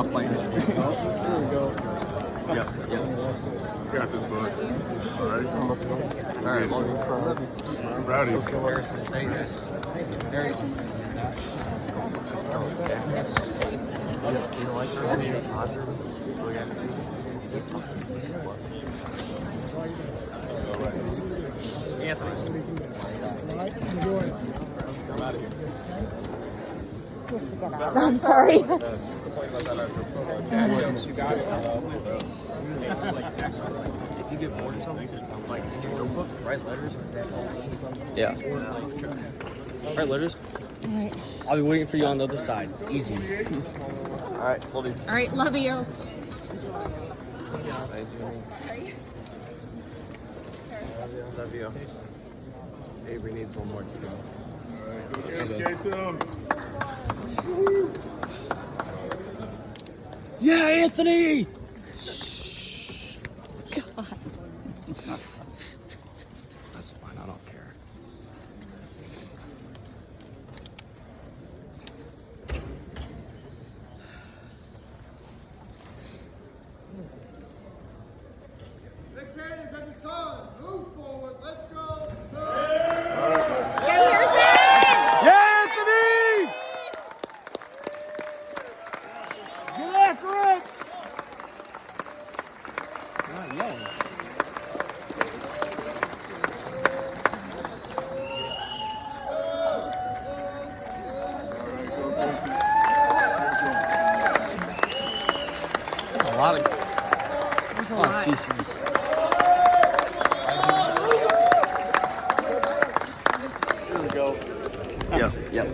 stop playing. There we go. Yep. Got this, bud. All right. All right, love you. I'm proud of you. Harrison, say this. Harrison. Yes. You know, like positive. We have to. Anthony. I'm out of here. I'm sorry. You got it. If you get bored or something, just like in your notebook, write letters. Yeah. Write letters. All right. I'll be waiting for you on the other side. Easy. All right, love you. All right, love you. Love you. Avery needs one more too. Jason. Yeah, Anthony! God. That's fine, I don't care. The cannons at this time. Move forward. Let's go. Yeah, Anthony! Get after it! Not yelling. There's a lot of CCs. Here we go. Yep.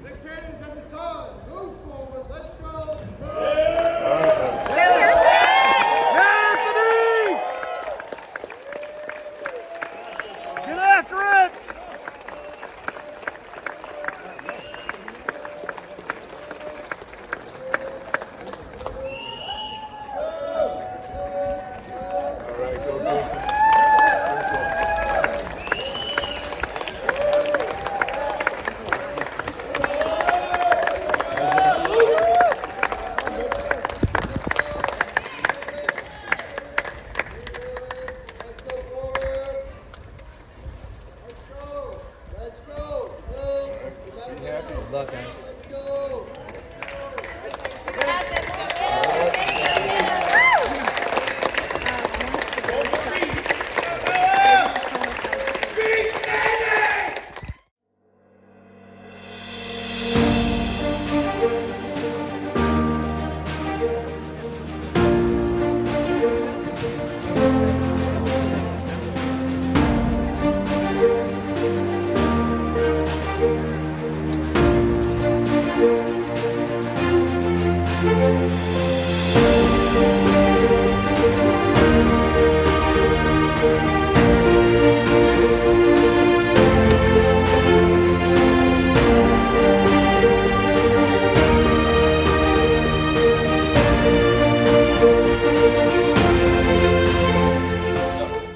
The cannons at this time. Move forward. Let's go. Anthony! Get after it! All right, go. Let's go forward. Let's go. Let's go. Let's go.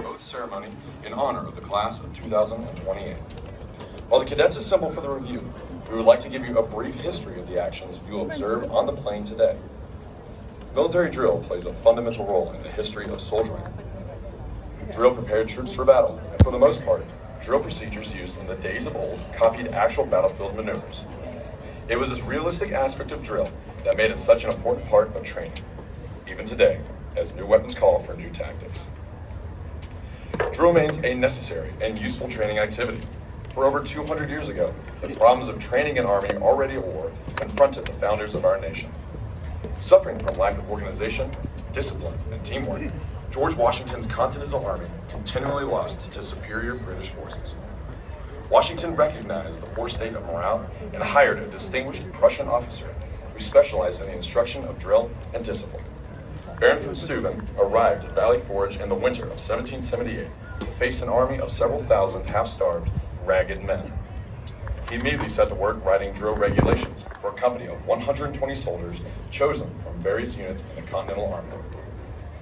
Oath ceremony in honor of the class of 2028. While the cadets assemble for the review, we would like to give you a brief history of the actions you will observe on the plane today. Military drill plays a fundamental role in the history of soldiering. Drill prepared troops for battle, and for the most part, drill procedures used in the days of old copied actual battlefield maneuvers. It was this realistic aspect of drill that made it such an important part of training, even today, as new weapons call for new tactics. Drill remains a necessary and useful training activity. For over 200 years ago, the problems of training an army already at war confronted the founders of our nation. Suffering from lack of organization, discipline, and teamwork, George Washington's Continental Army continually lost to superior British forces. Washington recognized the poor state of morale and hired a distinguished Prussian officer who specialized in the instruction of drill and discipline. Baron von Steuben arrived at Valley Forge in the winter of 1778 to face an army of several thousand half-starved, ragged men. He immediately set to work writing drill regulations for a company of 120 soldiers chosen from various units in the Continental Army.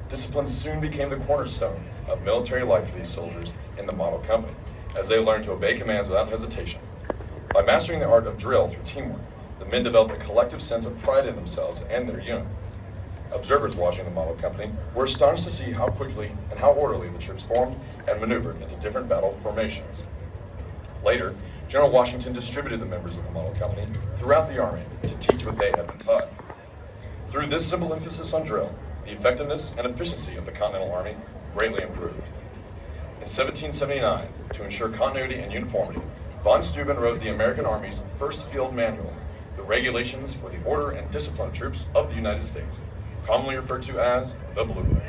Discipline soon became the cornerstone of military life for these soldiers in the model company, as they learned to obey commands without hesitation. By mastering the art of drill through teamwork, the men developed a collective sense of pride in themselves and their unit. Observers watching the model company were astonished to see how quickly and how orderly the troops formed and maneuvered into different battle formations. Later, General Washington distributed the members of the model company throughout the Army to teach what they had been taught. Through this simple emphasis on drill, the effectiveness and efficiency of the Continental Army greatly improved. In 1779, to ensure continuity and uniformity, von Steuben wrote the American Army's first field manual, the Regulations for the Order and Discipline of Troops of the United States, commonly referred to as the Blue Book.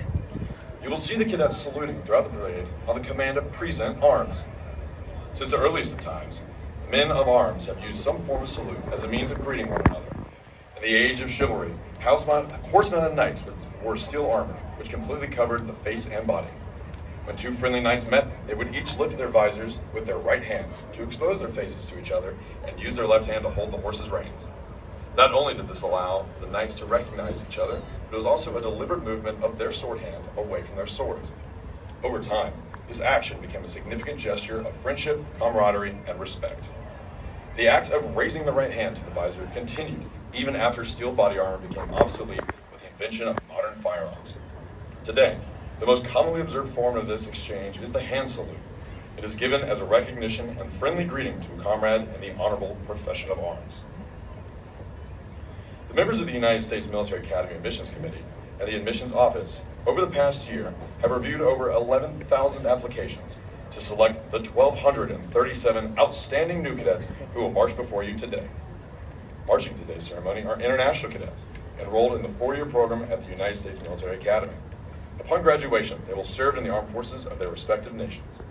You will see the cadets saluting throughout the parade on the command of "Present Arms." Since the earliest of times, men of arms have used some form of salute as a means of greeting one another. In the age of chivalry, horsemounted knights wore steel armor, which completely covered the face and body. When two friendly knights met, they would each lift their visors with their right hand to expose their faces to each other and use their left hand to hold the horse's reins. Not only did this allow the knights to recognize each other, but it was also a deliberate movement of their sword hand away from their swords. Over time, this action became a significant gesture of friendship, camaraderie, and respect. The act of raising the right hand to the visor continued even after steel body armor became obsolete with the invention of modern firearms. Today, the most commonly observed form of this exchange is the hand salute. It is given as a recognition and friendly greeting to a comrade in the honorable profession of arms. The members of the United States Military Academy Admissions Committee and the Admissions Office over the past year have reviewed over 11,000 applications to select the 1,237 outstanding new cadets who will march before you today. Marching today's ceremony are international cadets enrolled in the 4-year program at the United States Military Academy. Upon graduation, they will serve in the armed forces of their respective nations.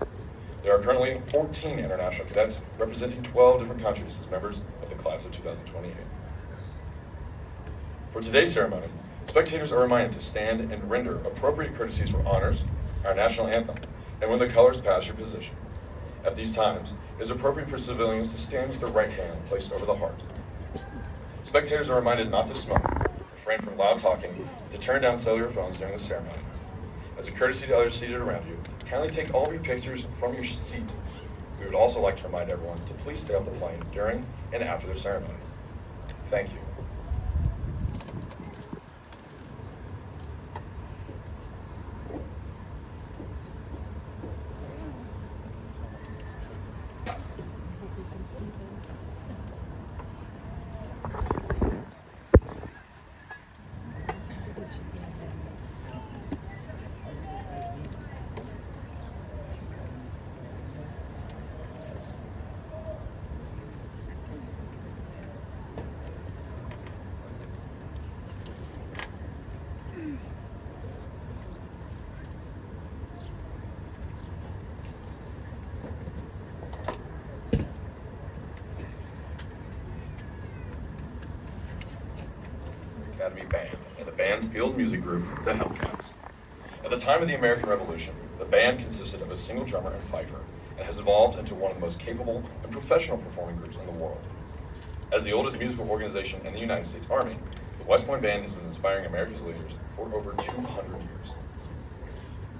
There are currently 14 international cadets representing 12 different countries as members of the class of 2028. For today's ceremony, spectators are reminded to stand and render appropriate courtesies for honors, our national anthem, and when the colors pass your position. At these times, it is appropriate for civilians to stand with their right hand placed over the heart. Spectators are reminded not to smoke, refrain from loud talking, and to turn down cellular phones during the ceremony. As a courtesy to others seated around you, kindly take all of your pictures from your seat. We would also like to remind everyone to please stay off the plane during and after the ceremony. Thank you. Academy Band and the band's field music group, the Hellcats. At the time of the American Revolution, the band consisted of a single drummer and fifer and has evolved into one of the most capable and professional performing groups in the world. As the oldest musical organization in the United States Army, the West Point Band has been inspiring America's leaders for over 200 years.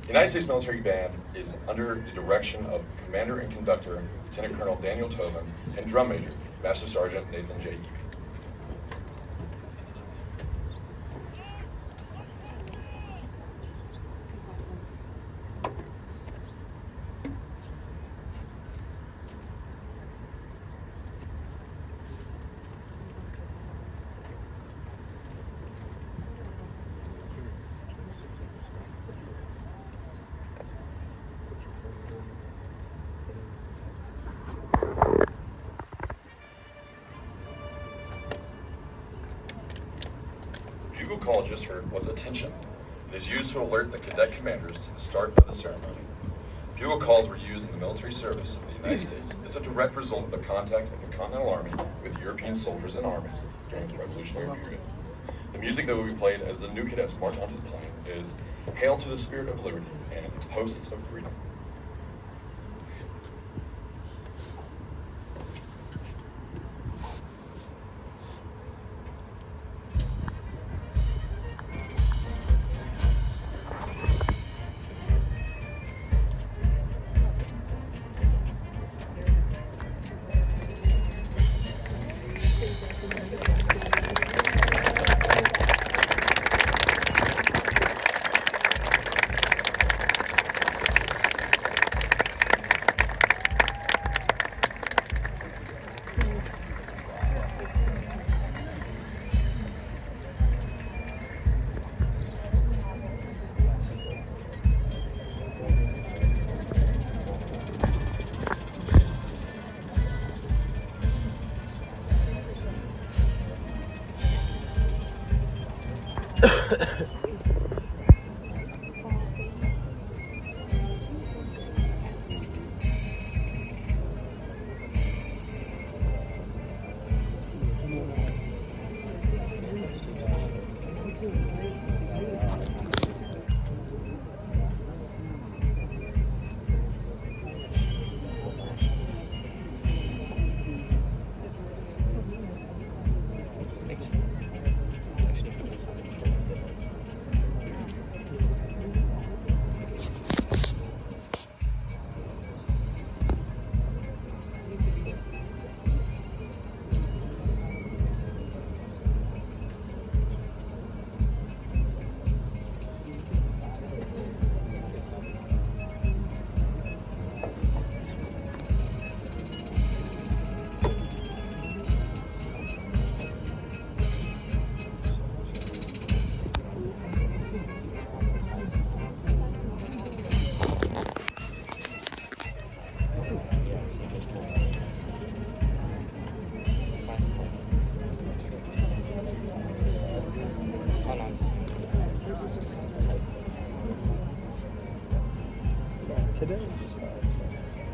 The United States Military Band is under the direction of Commander and Conductor Lieutenant Colonel Daniel Tobin and Drum Major Master Sergeant Nathan J. Eby. The bugle call just heard was attention. It is used to alert the cadet commanders to the start of the ceremony. Bugle calls were used in the military service in the United States as a direct result of the contact of the Continental Army with European soldiers and armies during the Revolutionary period. The music that will be played as the new cadets march onto the plane is "Hail to the Spirit of Liberty" and "Hosts of Freedom."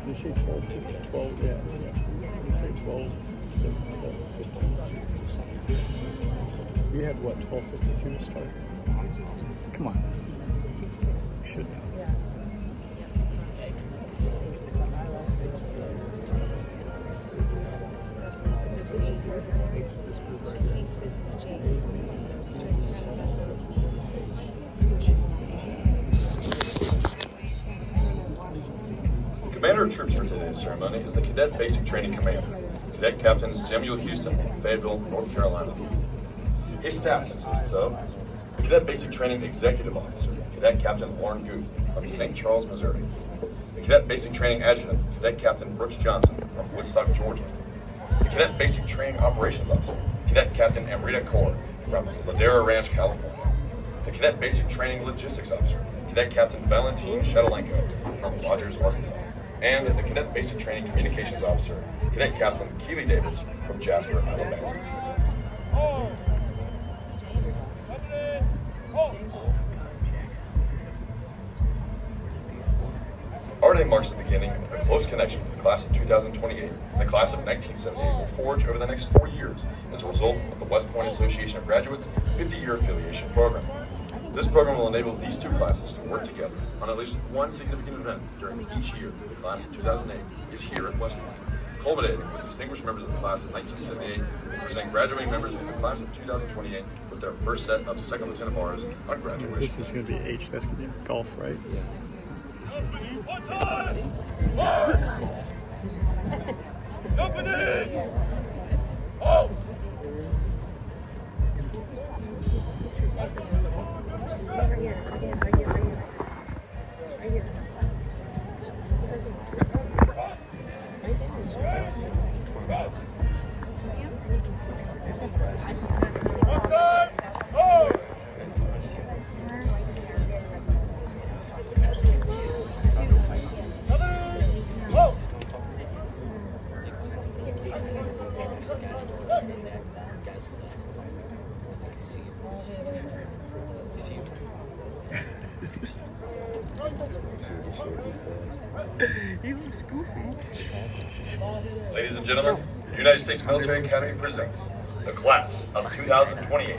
You say 12, 12, yeah. You say 12, 15. You had what, 12:52 to start? Come on. You should know. The commander of troops for today's ceremony is the Cadet Basic Training Commander, Cadet Captain Samuel Houston from Fayetteville, North Carolina. His staff consists of the Cadet Basic Training Executive Officer, Cadet Captain Lauren Guth from St. Charles, Missouri. The Cadet Basic Training Adjutant, Cadet Captain Brooks Johnson from Woodstock, Georgia. The Cadet Basic Training Operations Officer, Cadet Captain Amrita Kaur from Ladera Ranch, California. The Cadet Basic Training Logistics Officer, Cadet Captain Valentin Shadalenko from Rogers, Arkansas. And the Cadet Basic Training Communications Officer, Cadet Captain Keely Davis from Jasper, Alabama. Our day marks the beginning of a close connection with the class of 2028 and the class of 1978 will forge over the next 4 years as a result of the West Point Association of Graduates 50-year affiliation program. This program will enable these two classes to work together on at least one significant event during each year that the class of 2008 is here at West Point, culminating with distinguished members of the class of 1978 who present graduating members of the class of 2028 with their first set of second lieutenant bars on graduation. This is going to be H, that's going to be golf, right? Yeah. He looks goofy. Ladies and gentlemen, the United States Military Academy presents the class of 2028.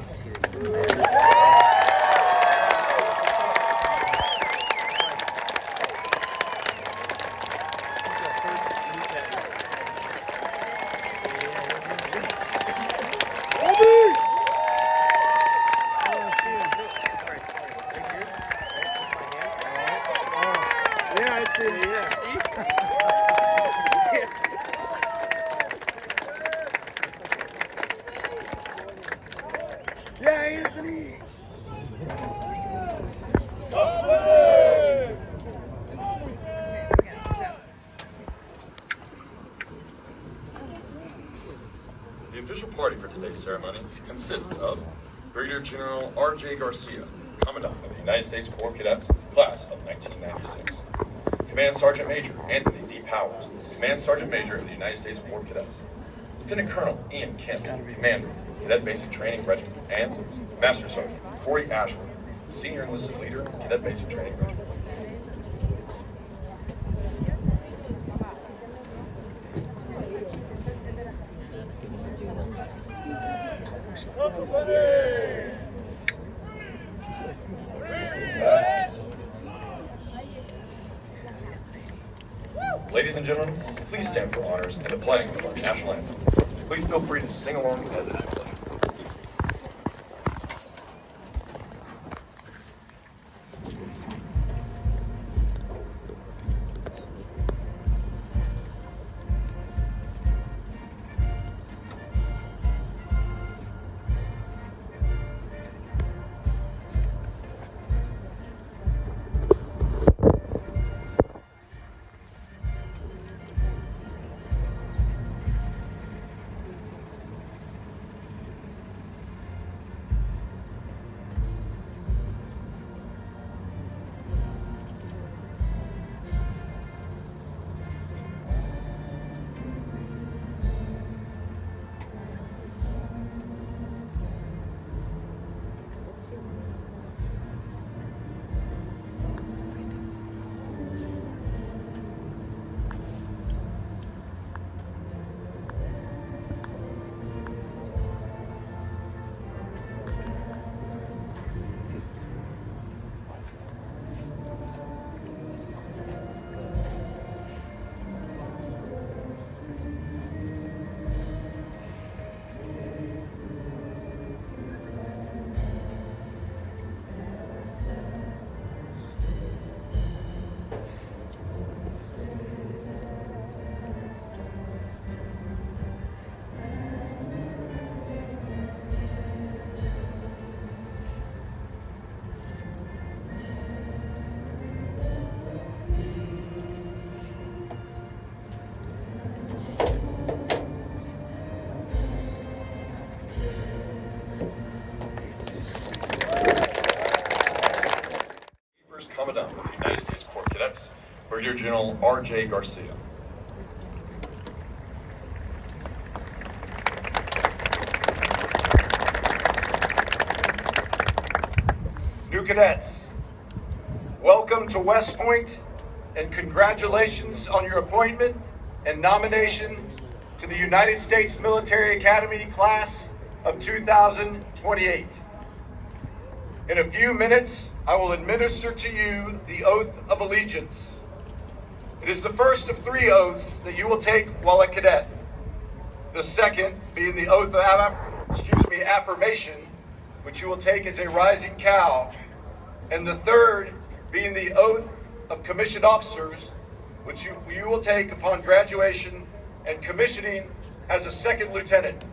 Yeah, I see. Yeah, see? Yeah, Anthony! The official party for today's ceremony consists of Brigadier General R.J. Garcia, Commandant of the United States Corps of Cadets, class of 1996. Command Sergeant Major Anthony D. Powers, Command Sergeant Major of the United States Corps of Cadets. Lieutenant Colonel Ian Kent, Commander, Cadet Basic Training Regiment, and Master Sergeant Corey Ashworth, Senior Enlisted Leader, Cadet Basic Training Regiment. Ladies and gentlemen, please stand for honors and the playing of our national anthem. Please feel free to sing along as it is played. Brigadier General R.J. Garcia. New cadets, welcome to West Point and congratulations on your appointment and nomination to the United States Military Academy Class of 2028. In a few minutes, I will administer to you the Oath of Allegiance. It is the first of 3 oaths that you will take while a cadet. The second being the Oath of Affirmation, which you will take as a rising cow, and the third being the Oath of Commissioned Officers, which you will take upon graduation and commissioning as a second lieutenant.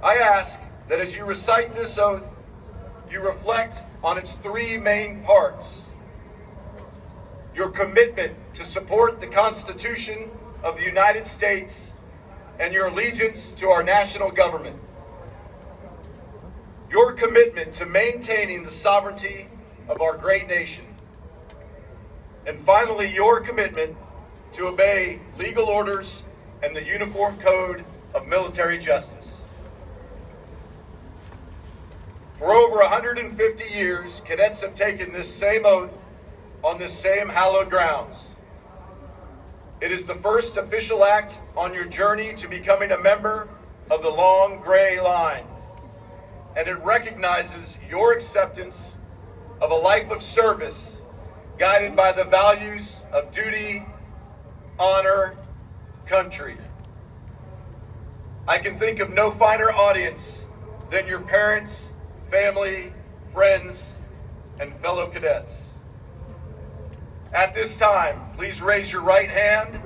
I ask that as you recite this oath, you reflect on its 3 main parts. Your commitment to support the Constitution of the United States and your allegiance to our national government. Your commitment to maintaining the sovereignty of our great nation. And finally, your commitment to obey legal orders and the Uniform Code of Military Justice. For over 150 years, cadets have taken this same oath on this same hallowed grounds. It is the first official act on your journey to becoming a member of the Long Gray Line, and it recognizes your acceptance of a life of service guided by the values of duty, honor, country. I can think of no finer audience than your parents, family, friends, and fellow cadets. At this time, please raise your right hand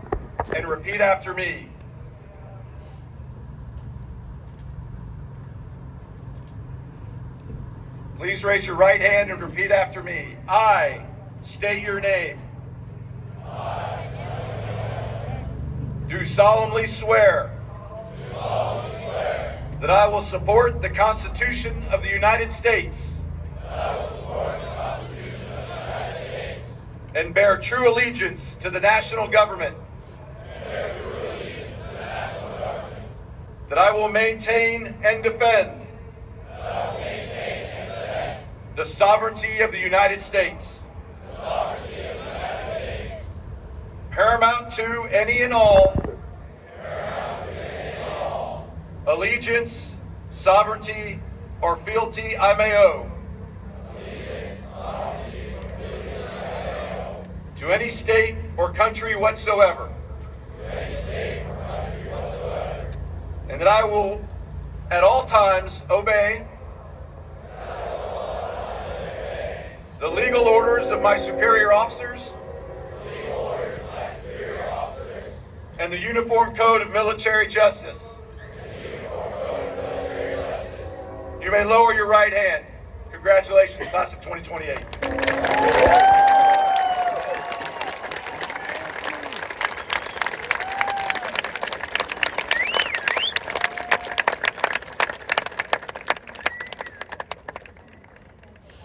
and repeat after me. Please raise your right hand and repeat after me. I state your name. Do solemnly swear that I will support the Constitution of the United States and bear true allegiance to the national government, that I will maintain and defend the sovereignty of the United States, paramount to any and all allegiance, sovereignty, or fealty I may owe to any state or country whatsoever, and that I will at all times obey the legal orders of my superior officers and the Uniform Code of Military Justice. You may lower your right hand. Congratulations, class of 2028.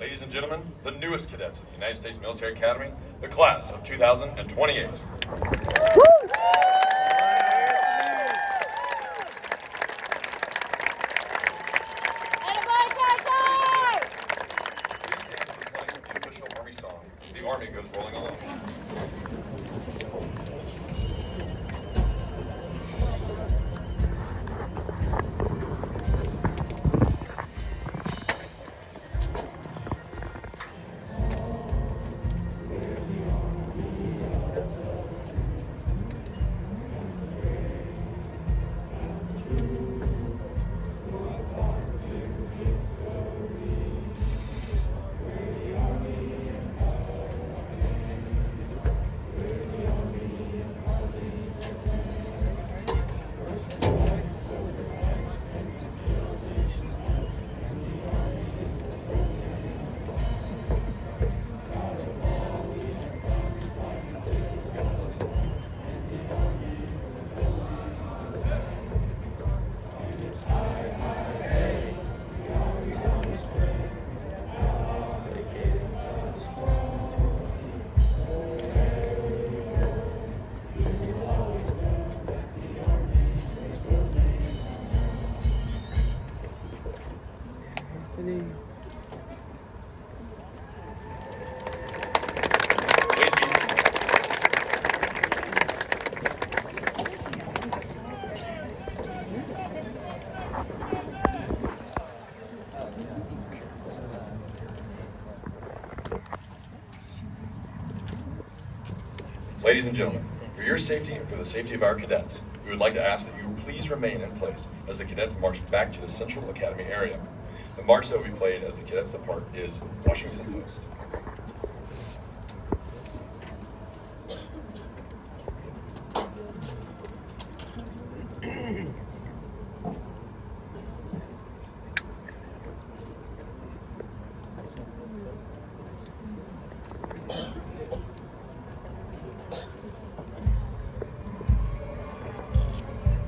Ladies and gentlemen, the newest cadets of the United States Military Academy, the class of 2028. The official Army song, The Army Goes Rolling Along. Ladies and gentlemen, for your safety and for the safety of our cadets, we would like to ask that you please remain in place as the cadets march back to the Central Academy area. The march that will be played as the cadets depart is Washington Post.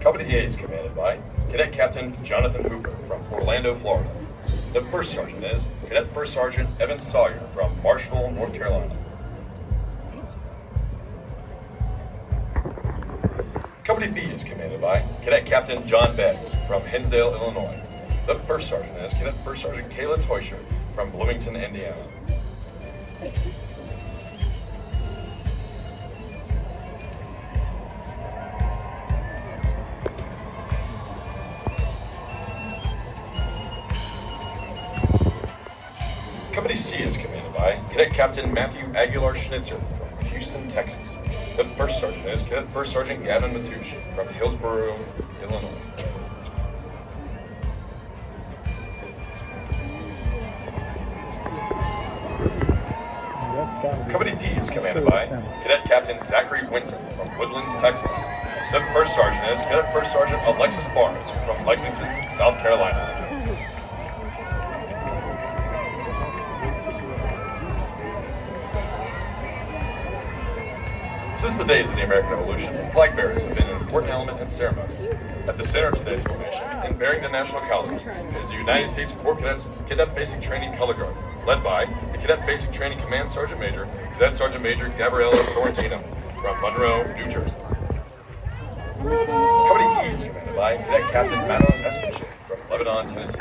Company A is commanded by Cadet Captain Jonathan Hooper from Orlando, Florida. The first sergeant is Cadet First Sergeant Evan Sawyer from Marshville, North Carolina. Company B is commanded by Cadet Captain John Beggs from Hinsdale, Illinois. The first sergeant is Cadet First Sergeant Kayla Teuscher from Bloomington, Indiana. Company C is commanded by Cadet Captain Matthew Aguilar Schnitzer from Houston, Texas. The first sergeant is Cadet First Sergeant Gavin Matouche from Hillsborough, Illinois. Company D is commanded by Cadet Captain Zachary Winton from Woodlands, Texas. The first sergeant is Cadet First Sergeant Alexis Barnes from Lexington, South Carolina. Since the days of the American Revolution, flag bearers have been an important element in ceremonies. At the center of today's formation, and bearing the national colors, is the United States Corps Cadets Cadet Basic Training Color Guard, led by the Cadet Basic Training Command Sergeant Major, Cadet Sergeant Major Gabriella Sorrentino from Monroe, New Jersey. Company E is commanded by Cadet Captain Madeline Espinchik from Lebanon, Tennessee.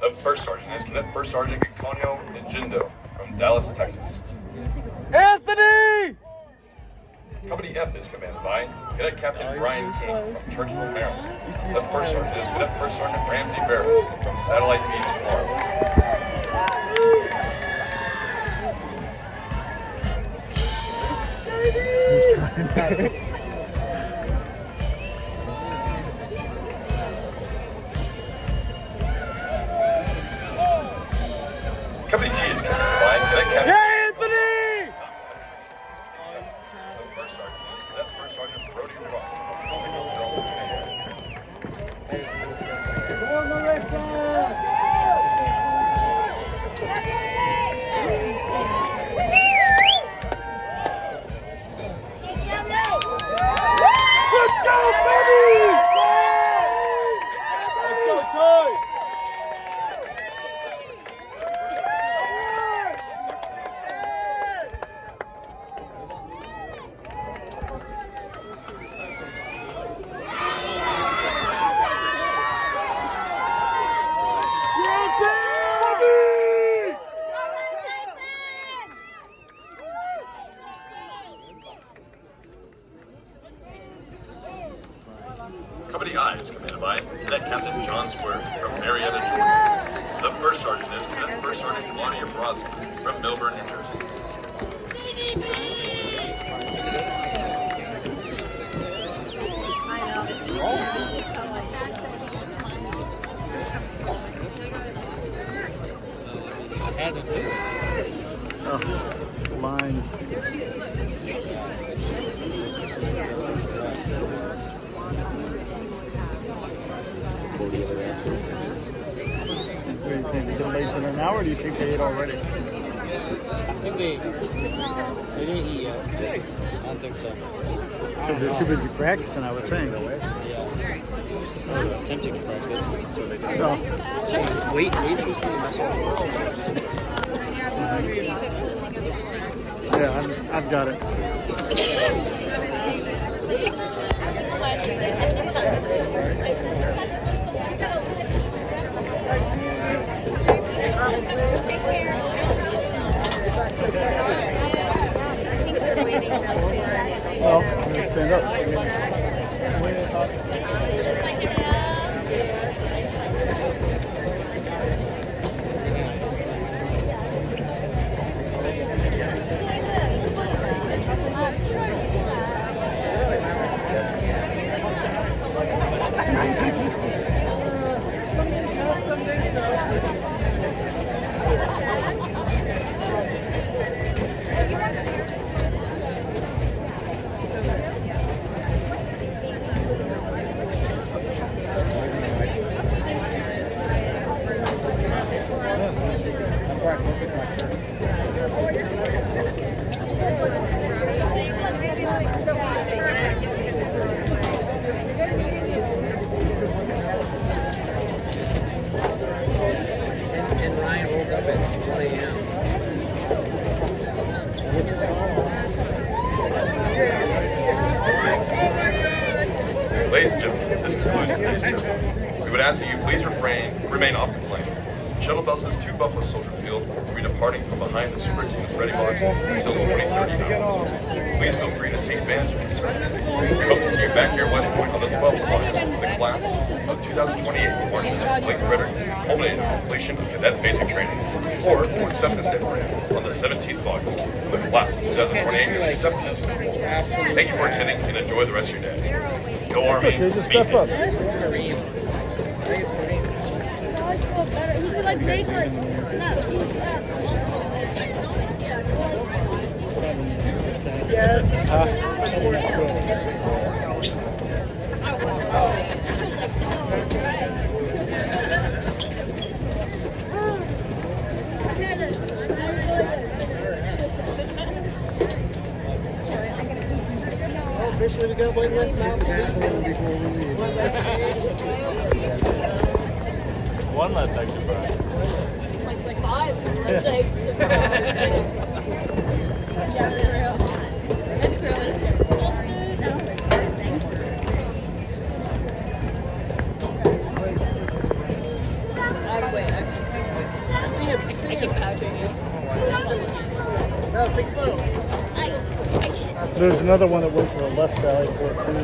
The first sergeant is Cadet First Sergeant Iconio Njindo from Dallas, Texas. Anthony! Company F is commanded by Cadet Captain Brian King from Churchville, Maryland. The first sergeant is Cadet First Sergeant Ramsey Barrett from Satellite Beach, Florida. Company G is commanded by Cadet Captain Anthony! The first sergeant is Cadet First Sergeant Brody Ross from Come on, Marissa! Let's go, baby! Let's go, Toy! Company I is commanded by Cadet Captain John Square from Marietta, Georgia. The first sergeant is Cadet First Sergeant Claudia Brodsky from Milburn, New Jersey. Oh, lines. What do you think? They get late dinner now, or do you think they ate already? I think they didn't eat yet. I don't think so. Because they're too busy practicing, I would think. Yeah. Attempting to practice. No. Wait till see the message. Yeah, I've got it. Well, I'm going to stand up. Ladies and gentlemen, this concludes today's ceremony. We would ask that you please remain off the plane. Shuttle buses to Buffalo Soldier Field will be departing from behind the superintendent's ready box until 2030 hours. Please feel free to take advantage of this service. We hope to see you back here at West Point on the 12th of August when the class of 2028 marches from Lake Frederick, culminating in completion of cadet basic training, or for acceptance day parade on the 17th of August when the class of 2028 is accepted into the role. Thank you for attending and enjoy the rest of your day. Go Army. Okay, just step up. He could like make like no. Officially, we got one less mountain. One less extra prize. Like five. That's There's another one that went to the left side for it too.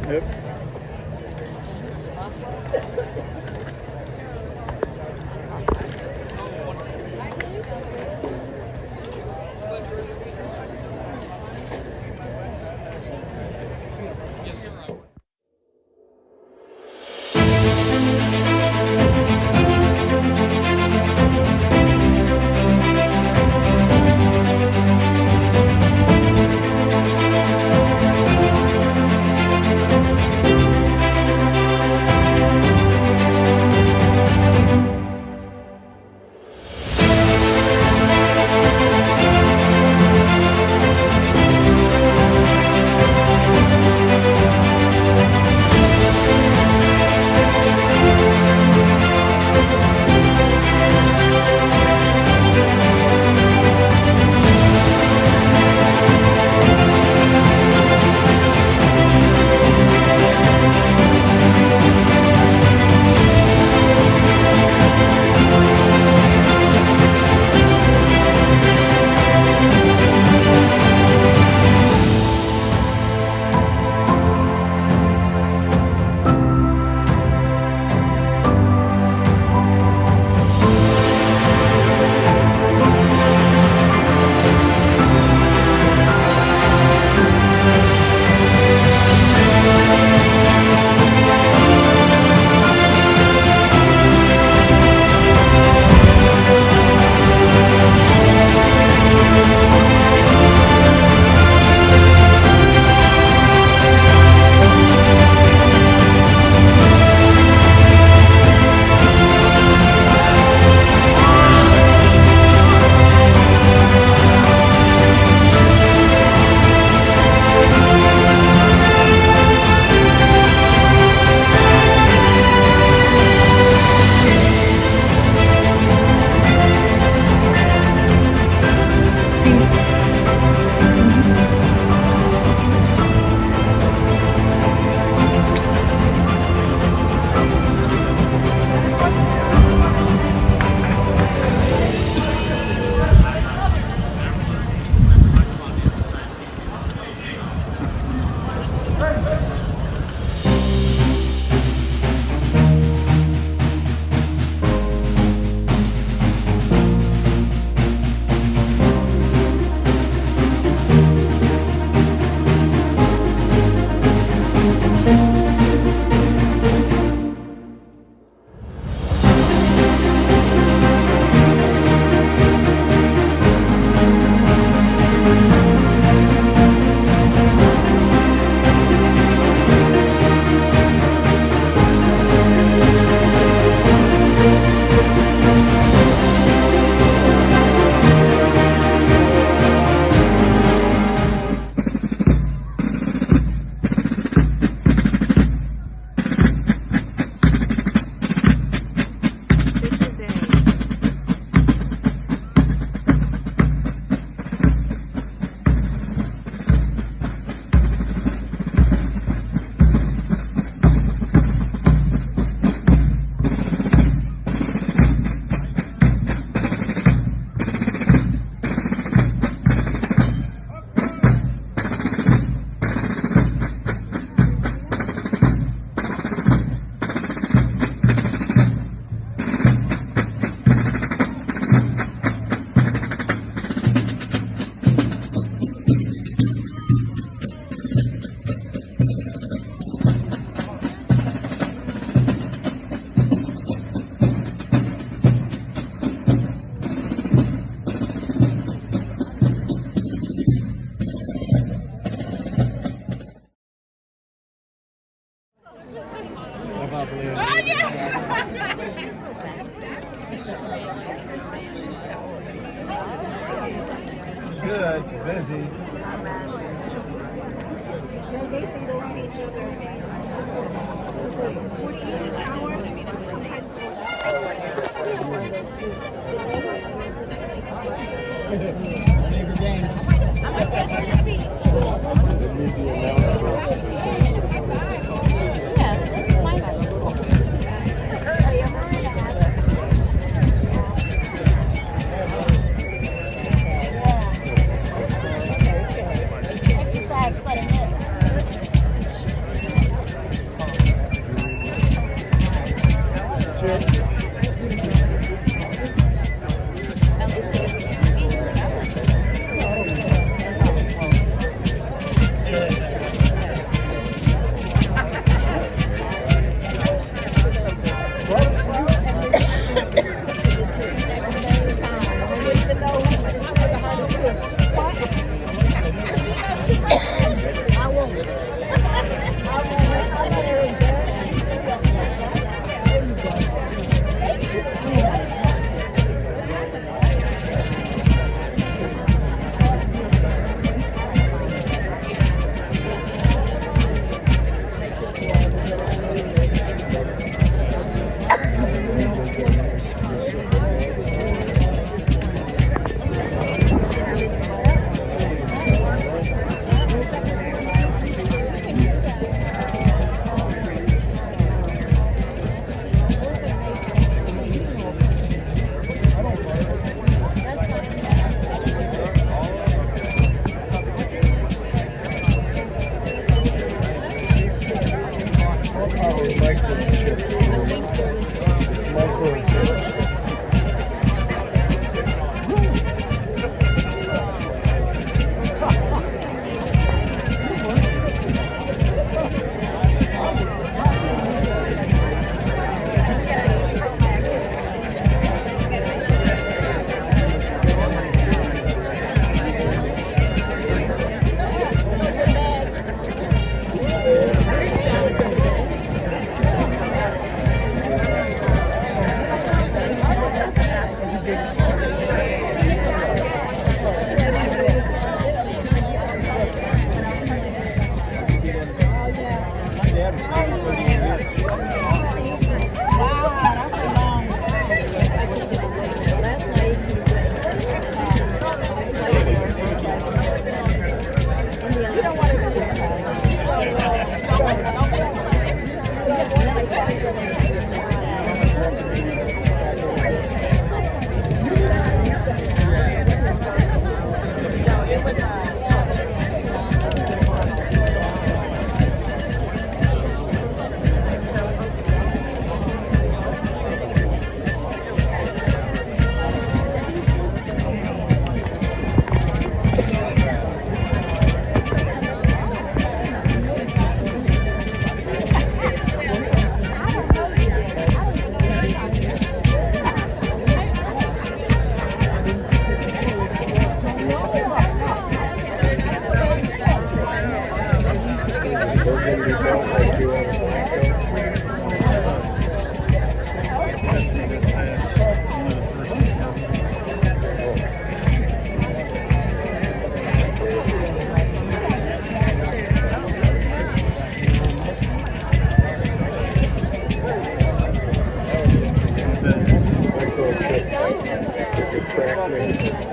Yep.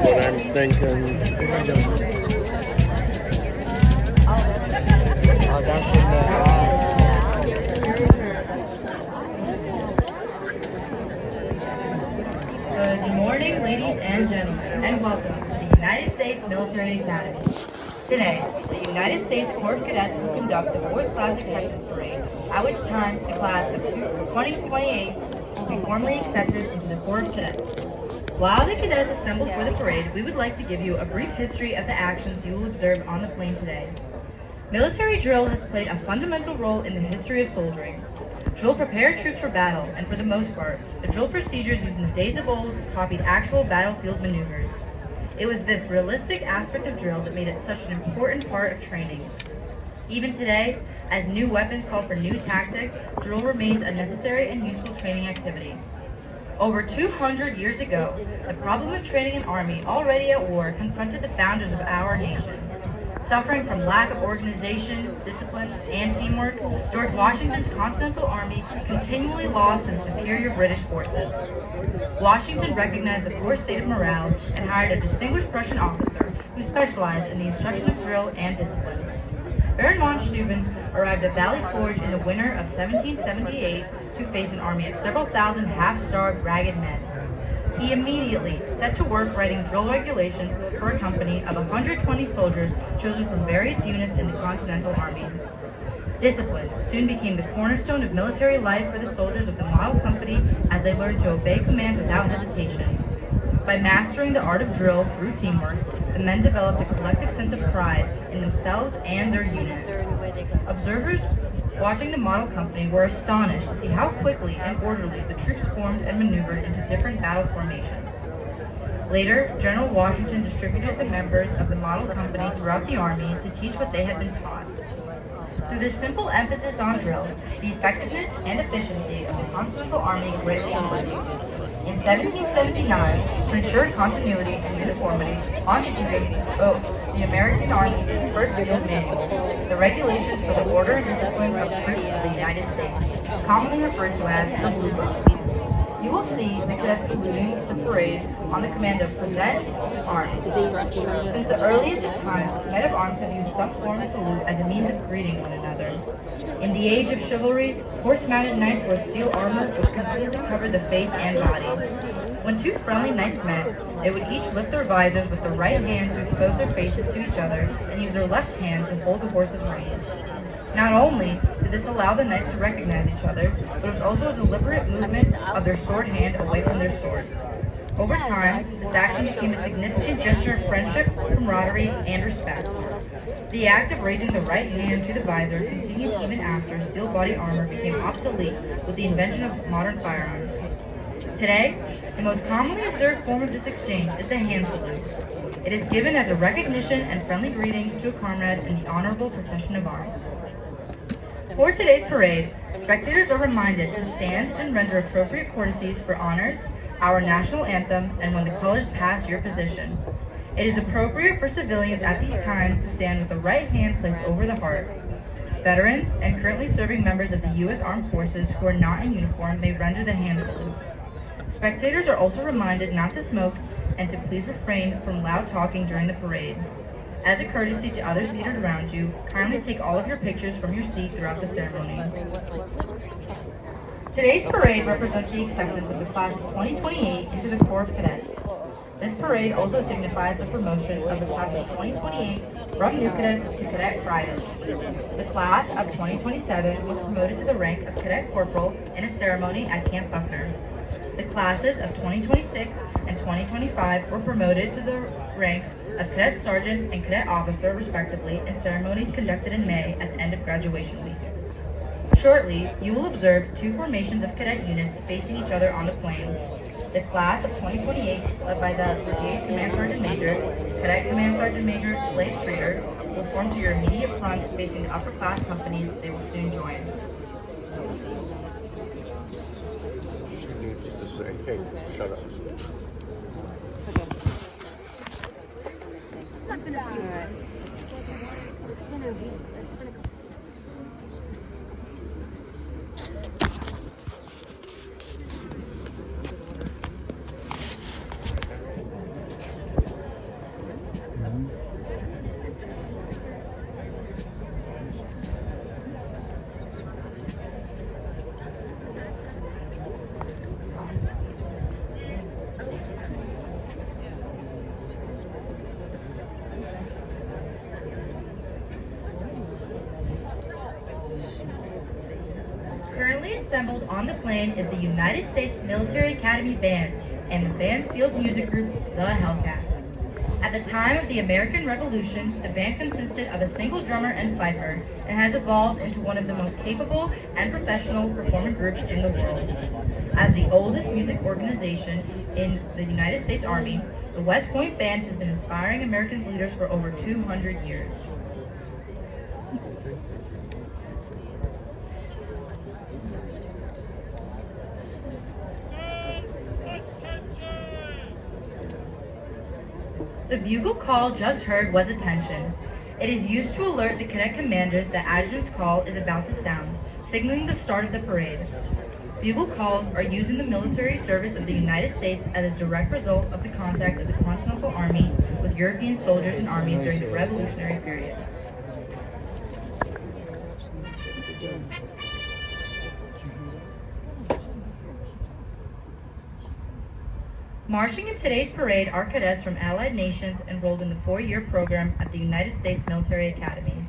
What I'm thinking. Good morning, ladies and gentlemen, and welcome to the United States Military Academy. Today, the United States Corps of Cadets will conduct the 4th Class Acceptance Parade, at which time the class of 2028 will be formally accepted into the Corps of Cadets. While the cadets assemble for the parade, we would like to give you a brief history of the actions you will observe on the plane today. Military drill has played a fundamental role in the history of soldiering. Drill prepared troops for battle, and for the most part, the drill procedures used in the days of old copied actual battlefield maneuvers. It was this realistic aspect of drill that made it such an important part of training. Even today, as new weapons call for new tactics, drill remains a necessary and useful training activity. Over 200 years ago, the problem of training an army already at war confronted the founders of our nation. Suffering from lack of organization, discipline, and teamwork, George Washington's Continental Army continually lost to the superior British forces. Washington recognized the poor state of morale and hired a distinguished Prussian officer who specialized in the instruction of drill and discipline. Baron von Steuben arrived at Valley Forge in the winter of 1778 to face an army of several thousand half-starved, ragged men. He immediately set to work writing drill regulations for a company of 120 soldiers chosen from various units in the Continental Army. Discipline soon became the cornerstone of military life for the soldiers of the model company as they learned to obey commands without hesitation. By mastering the art of drill through teamwork, the men developed a collective sense of pride in themselves and their unit. Observers watching the model company were astonished to see how quickly and orderly the troops formed and maneuvered into different battle formations. Later, General Washington distributed the members of the model company throughout the army to teach what they had been taught. Through this simple emphasis on drill, the effectiveness and efficiency of the Continental Army greatly improved. In 1779, to ensure continuity and uniformity, von Steuben wrote the American Army's first field manual, the regulations for the order and discipline of troops of the United States, commonly referred to as the Blue Book. You will see the cadets saluting the parade on the command of present arms. Since the earliest of times, men of arms have used some form of salute as a means of greeting one another. In the age of chivalry, horse-mounted knights wore steel armor which completely covered the face and body. When two friendly knights met, they would each lift their visors with their right hand to expose their faces to each other and use their left hand to hold the horse's reins. Not only did this allow the knights to recognize each other, but it was also a deliberate movement of their sword hand away from their swords. Over time, this action became a significant gesture of friendship, camaraderie, and respect. The act of raising the right hand to the visor continued even after steel body armor became obsolete with the invention of modern firearms. Today, the most commonly observed form of this exchange is the hand salute. It is given as a recognition and friendly greeting to a comrade in the honorable profession of arms. For today's parade, spectators are reminded to stand and render appropriate courtesies for honors, our national anthem, and when the colors pass your position. It is appropriate for civilians at these times to stand with the right hand placed over the heart. Veterans and currently serving members of the U.S. Armed Forces who are not in uniform may render the hand salute. Spectators are also reminded not to smoke and to please refrain from loud talking during the parade. As a courtesy to others seated around you, kindly take all of your pictures from your seat throughout the ceremony. Today's parade represents the acceptance of the class of 2028 into the Corps of Cadets. This parade also signifies the promotion of the class of 2028 from new cadets to cadet privates. The class of 2027 was promoted to the rank of cadet corporal in a ceremony at Camp Buckner. The classes of 2026 and 2025 were promoted to the ranks of cadet sergeant and cadet officer, respectively, in ceremonies conducted in May at the end of graduation week. Shortly, you will observe two formations of cadet units facing each other on the plain. The class of 2028, led by the Brigade Command Sergeant Major, Cadet Command Sergeant Major Slade Streeter, will form to your immediate front facing the upper class companies they will soon join. Say, hey, shut up. Currently assembled on the plain is the United States Military Academy Band and the band's field music group, the Hellcats. At the time of the American Revolution, the band consisted of a single drummer and fifer and has evolved into one of the most capable and professional performing groups in the world. As the oldest music organization in the United States Army, the West Point Band has been inspiring American leaders for over 200 years. The bugle call just heard was attention. It is used to alert the cadet commanders that adjutant's call is about to sound, signaling the start of the parade. Bugle calls are used in the military service of the United States as a direct result of the contact of the Continental Army with European soldiers and armies during the Revolutionary period. Marching in today's parade are cadets from allied nations enrolled in the 4-year program at the United States Military Academy.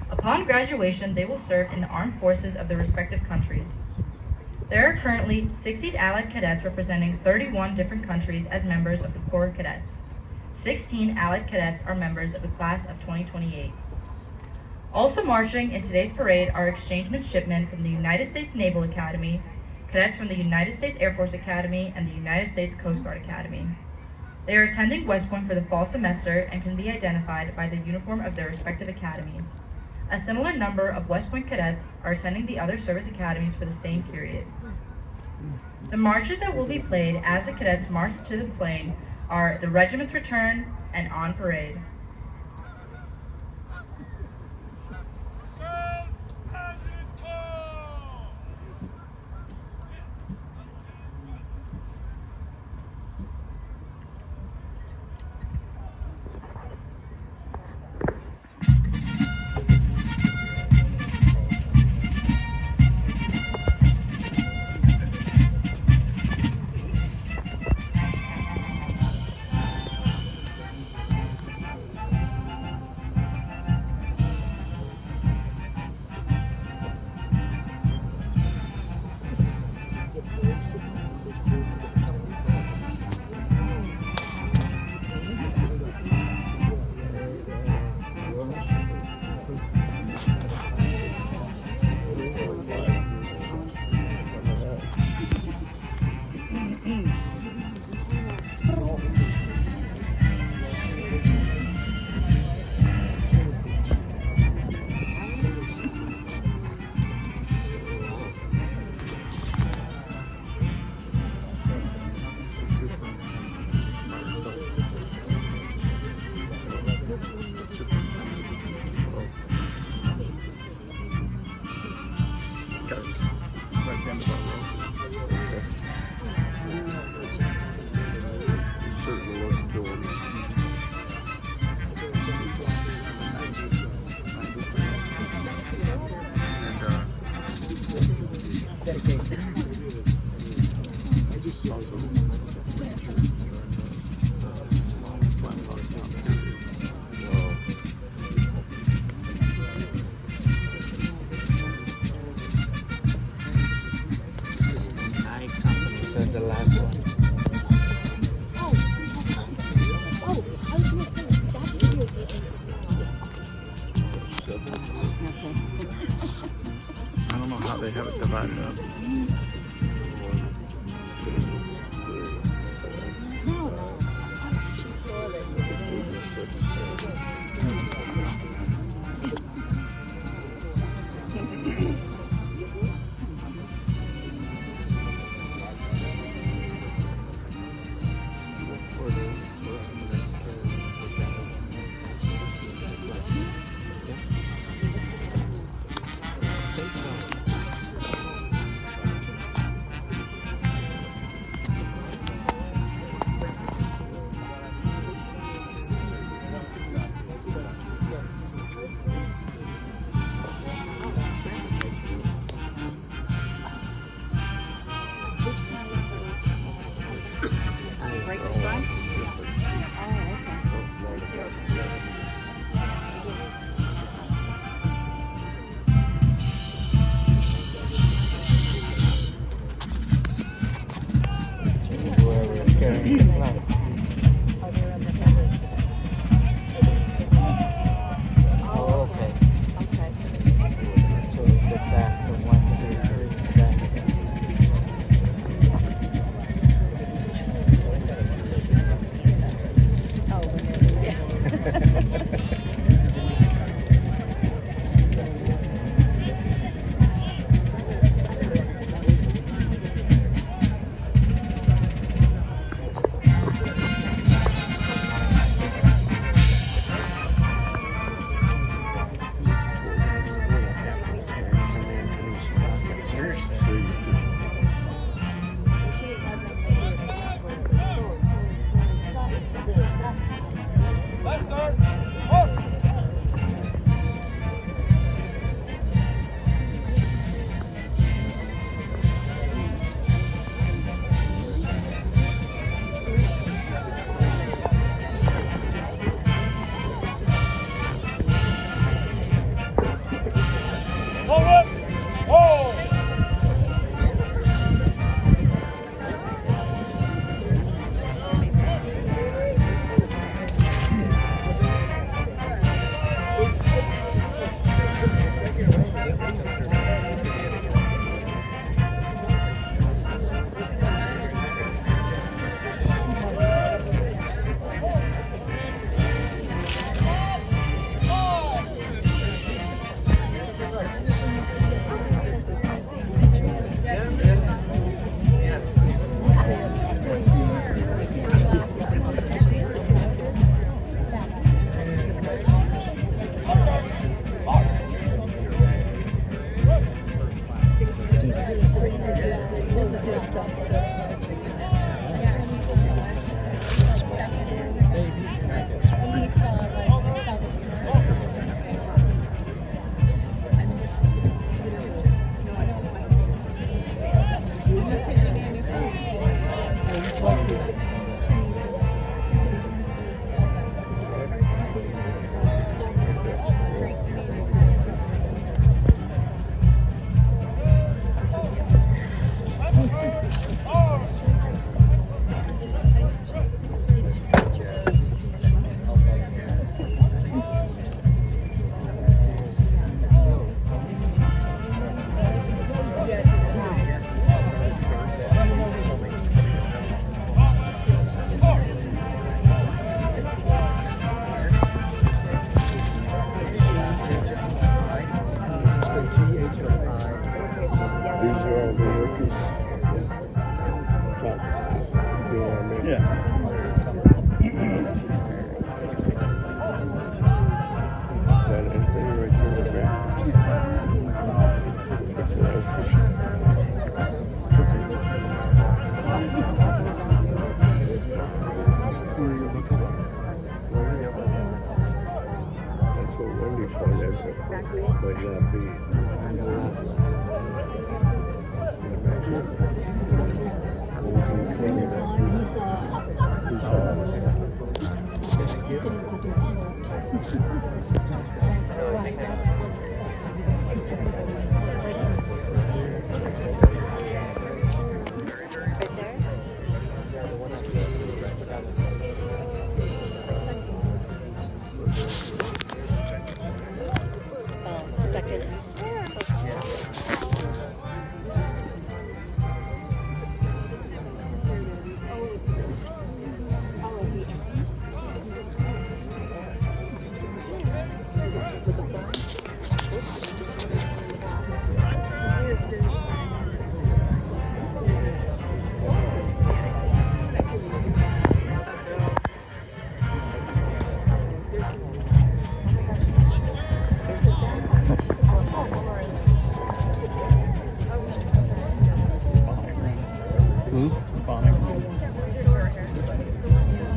Upon graduation, they will serve in the armed forces of their respective countries. There are currently 60 allied cadets representing 31 different countries as members of the Corps of Cadets. 16 allied cadets are members of the class of 2028. Also marching in today's parade are exchange midshipmen from the United States Naval Academy, cadets from the United States Air Force Academy, and the United States Coast Guard Academy. They are attending West Point for the fall semester and can be identified by the uniform of their respective academies. A similar number of West Point cadets are attending the other service academies for the same period. The marches that will be played as the cadets march to the plane are the Regiment's Return and On Parade. The last one. I was gonna say, that's videotaping. I don't know how they have it divided up.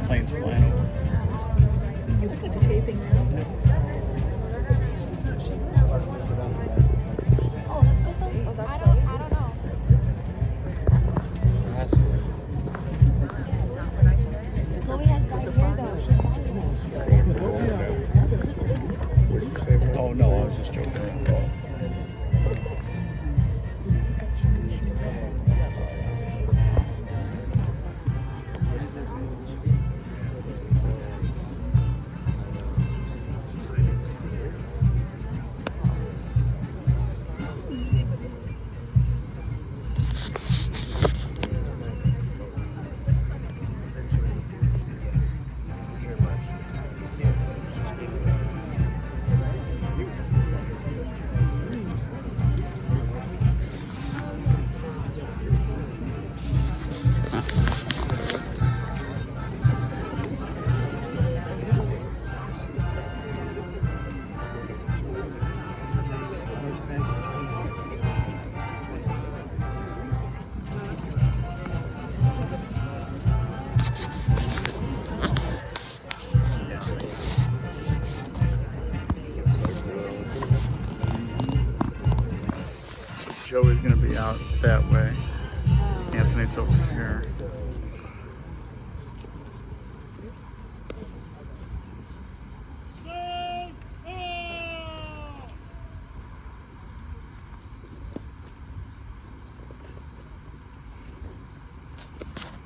Planes flying over. You put the taping now. Oh, that's good though. Oh, that's good. I don't know. Chloe has dyed hair though. She's dying it. Oh no, I was just joking around. Joey's gonna be out that way. Anthony's over here.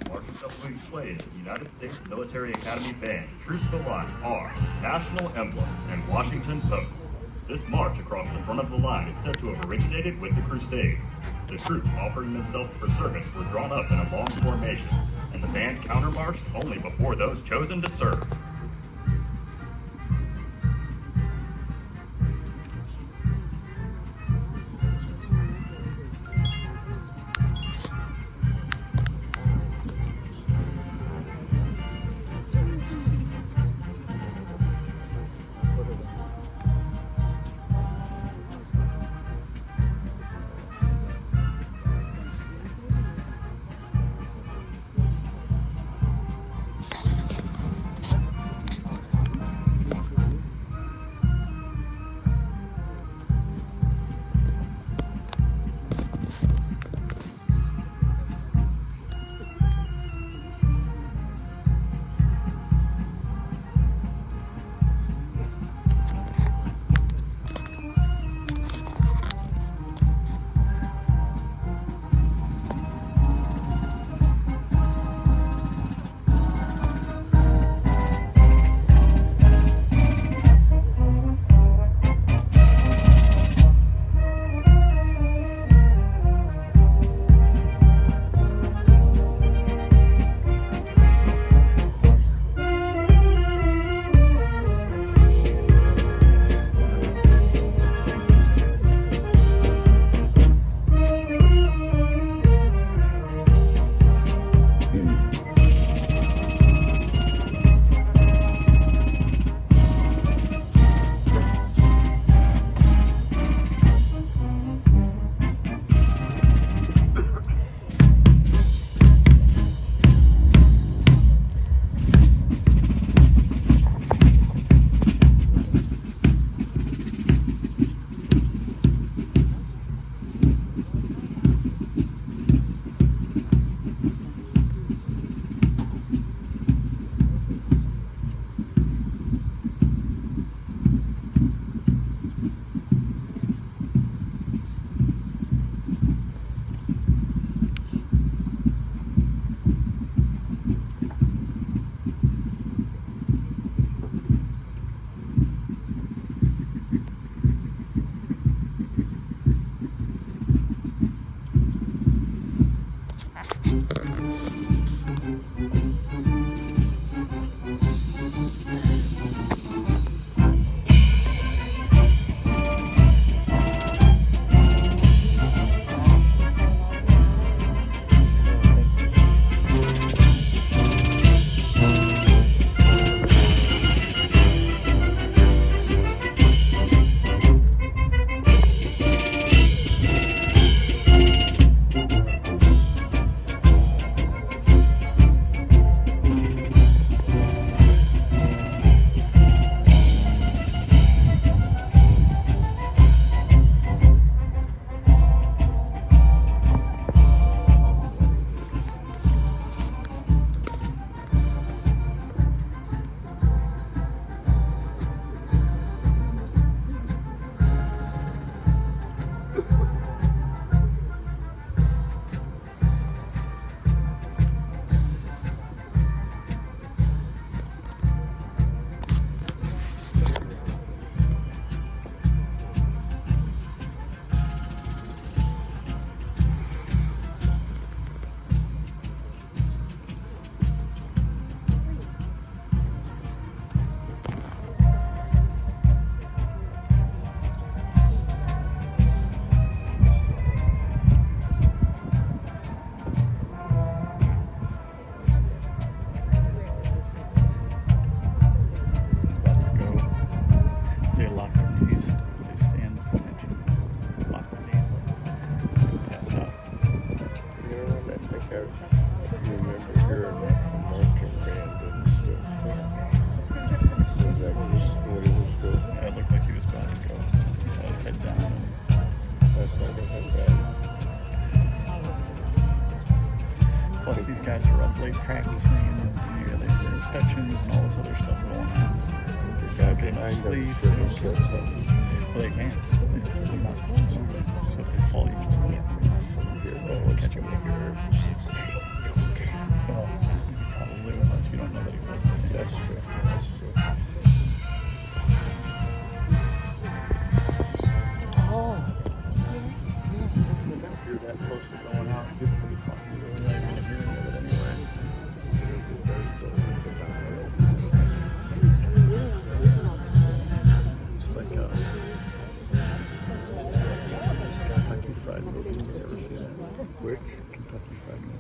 Marching Subway plays the United States Military Academy Band, Troops the Line, our national emblem, and Washington Post. This march across the front of the line is said to have originated with the Crusades. The troops offering themselves for service were drawn up in a long formation, and the band countermarched only before those chosen to serve. like practicing and the inspections and all this other stuff going on. They're getting enough sleep. Well, they can. They're not moving. So if they fall, you just catch them with your. Well, you probably will, but you don't know that exactly. That's true. That's true. If you're that close to going out, people could be talking to you. You're not even hearing of it anyway. It's like this Kentucky Fried movie. You ever see that? Which? Kentucky Fried movie.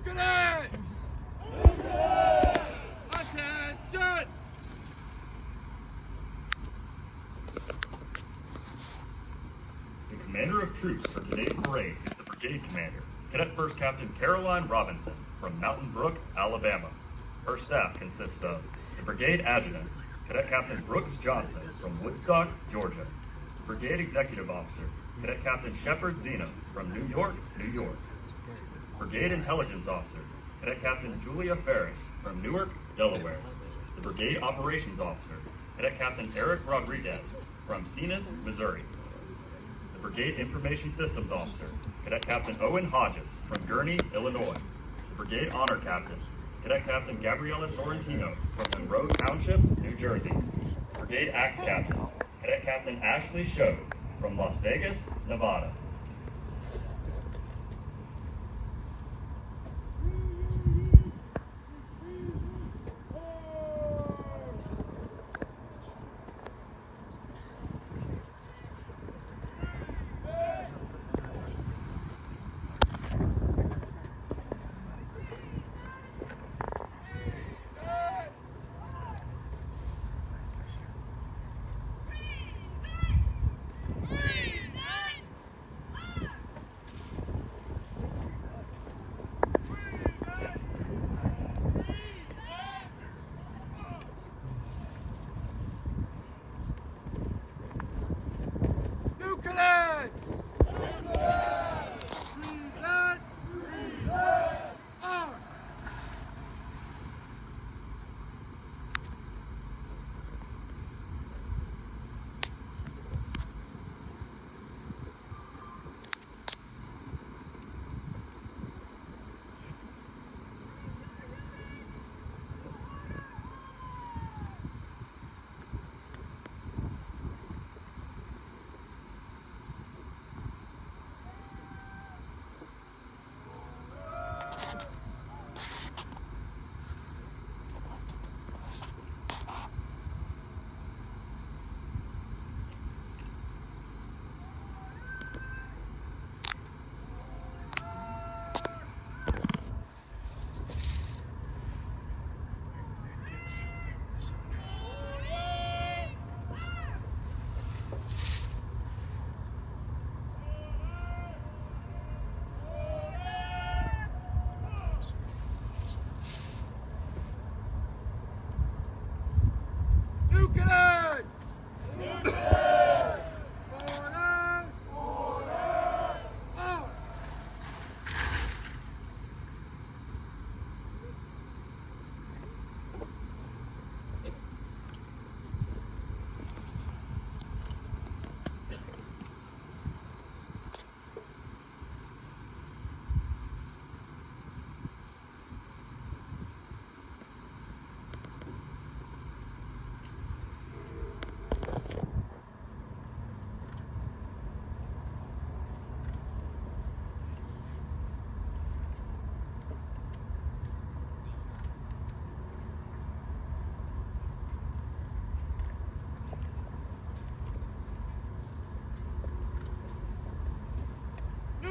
Cadets! Attention! The commander of troops for today's parade is the brigade commander, Cadet First Captain Caroline Robinson from Mountain Brook, Alabama. Her staff consists of the brigade adjutant, Cadet Captain Brooks Johnson from Woodstock, Georgia. The brigade executive officer, Cadet Captain Shepard Zeno from New York, New York. Brigade Intelligence Officer, Cadet Captain Julia Ferris from Newark, Delaware. The Brigade Operations Officer, Cadet Captain Eric Rodriguez from Zenith, Missouri. The Brigade Information Systems Officer, Cadet Captain Owen Hodges from Gurnee, Illinois. The Brigade Honor Captain, Cadet Captain Gabriela Sorrentino from Monroe Township, New Jersey. Brigade Act Captain, Cadet Captain Ashley Shode from Las Vegas, Nevada.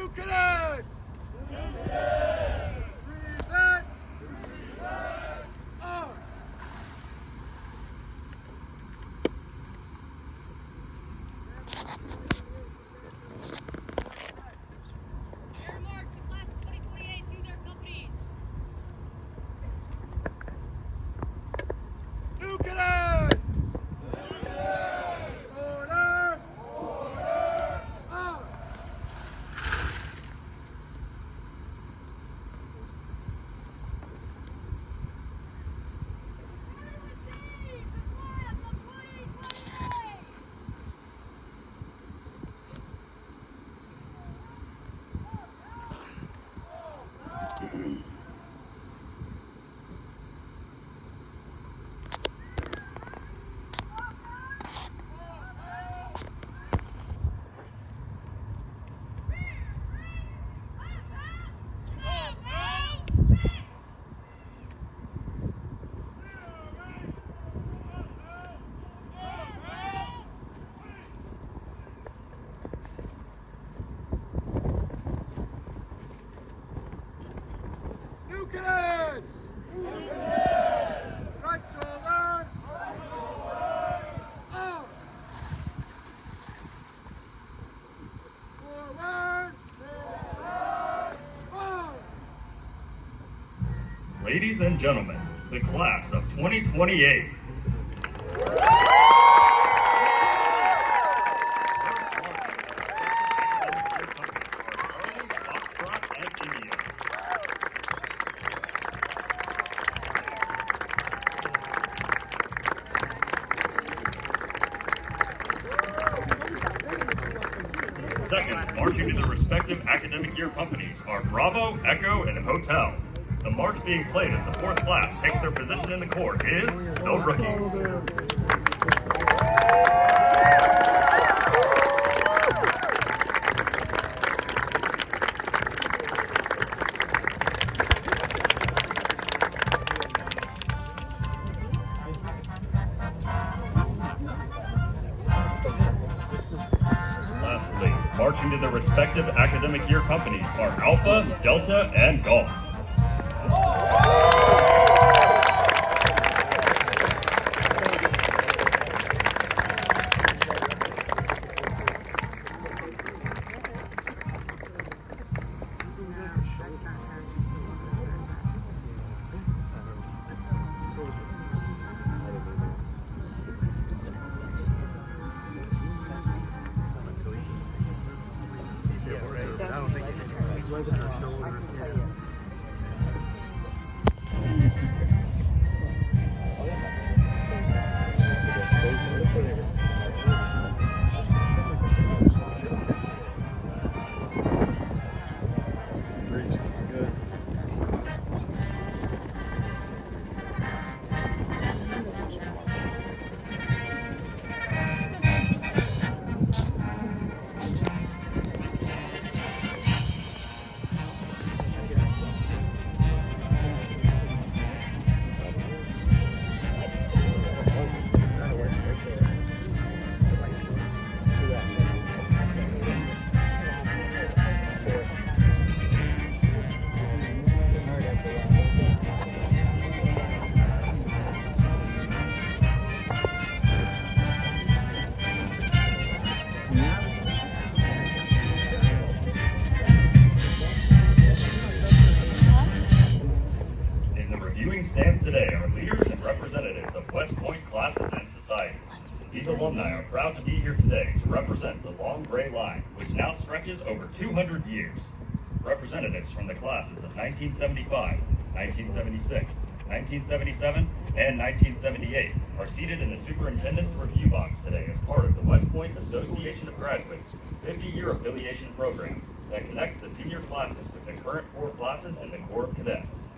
New cadets! Present! Arms! Air March, the class of 2028 to their companies. New cadets! Order! Order! Arms! New cadets! Right shoulder! Up! Forward! Forward! Ladies and gentlemen, the class of 2028. Second, marching to their respective academic year companies are Bravo, Echo, and Hotel. The march being played as the fourth class takes their position in the corps is the Rookies. Lastly, marching to their respective academic year companies are Alpha, Delta, and Golf. Stands today are leaders and representatives of West Point classes and societies. These alumni are proud to be here today to represent the long gray line, which now stretches over 200 years. Representatives from the classes of 1975, 1976, 1977, and 1978 are seated in the Superintendent's Review Box today as part of the West Point Association of Graduates 50-year affiliation program that connects the senior classes with the current four classes in the Corps of Cadets.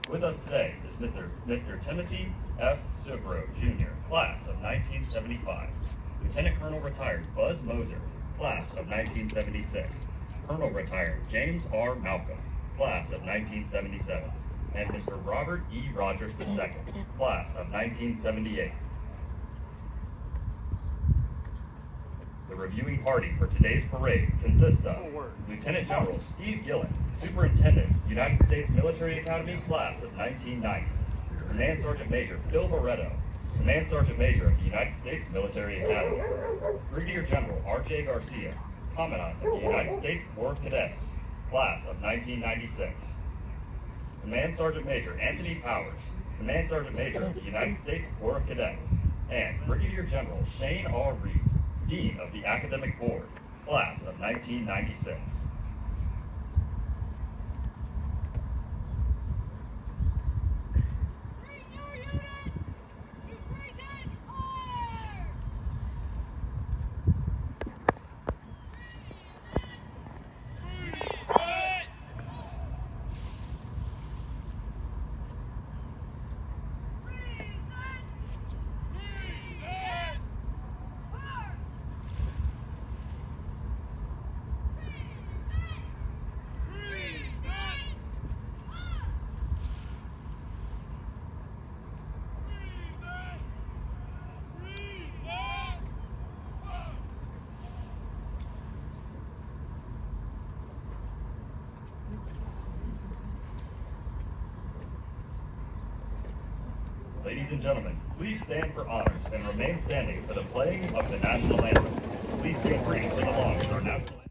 With us today is Mr. Timothy F. Subro, Jr., class of 1975. Lieutenant Colonel retired Buzz Moser, class of 1976. Colonel retired James R. Malcolm, class of 1977. And Mr. Robert E. Rogers II, class of 1978. The reviewing party for today's parade consists of Lieutenant General Steve Gillen, Superintendent, United States Military Academy, Class of 1990. Command Sergeant Major Phil Moretto, Command Sergeant Major of the United States Military Academy. Brigadier General R.J. Garcia, Commandant of the United States Corps of Cadets, Class of 1996. Command Sergeant Major Anthony Powers, Command Sergeant Major of the United States Corps of Cadets, and Brigadier General Shane R. Reeves, Dean of the Academic Board, Class of 1996. Ladies and gentlemen, please stand for honors and remain standing for the playing of the national anthem. Please feel free to sing along as our national anthem.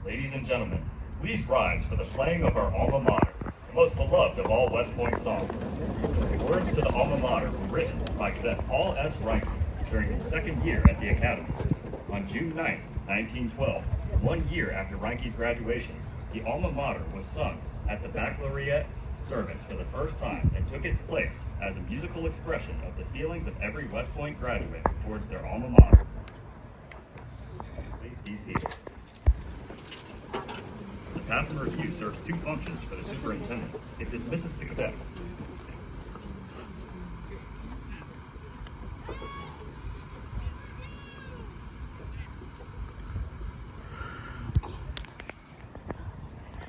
Ladies and gentlemen, please rise for the playing of our alma mater, the most beloved of all West Point songs. The words to the alma mater were written by Cadet Paul S. Reinke during his second year at the Academy. On June 9, 1912, 1 year after Reinke's graduation, the alma mater was sung at the baccalaureate service for the first time and took its place as a musical expression of the feelings of every West Point graduate towards their alma mater. Please be seated. The pass and review serves two functions for the superintendent. It dismisses the cadets.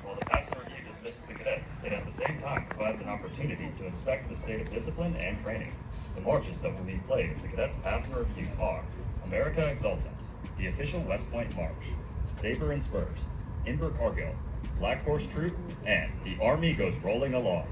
While the pass and review dismisses the cadets, it at the same time provides an opportunity to inspect the state of discipline and training. The marches that will be played as the cadets pass and review are America Exultant, the official West Point March, Saber and Spurs, Inver Cargill, Black Horse Troop, and the Army Goes Rolling Along.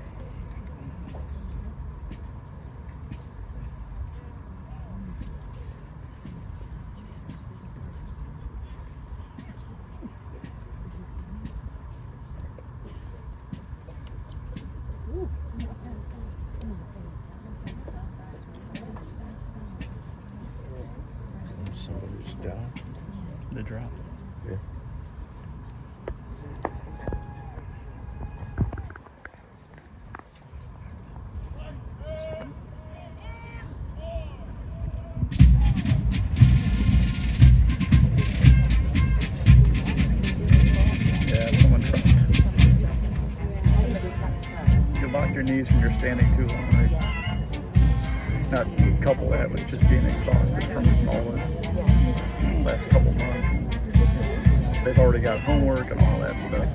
Somebody's down. They dropped. Yeah. Your knees when you're standing too long. Right? Not couple that with just being exhausted from all the last couple months. They've already got homework and all that stuff.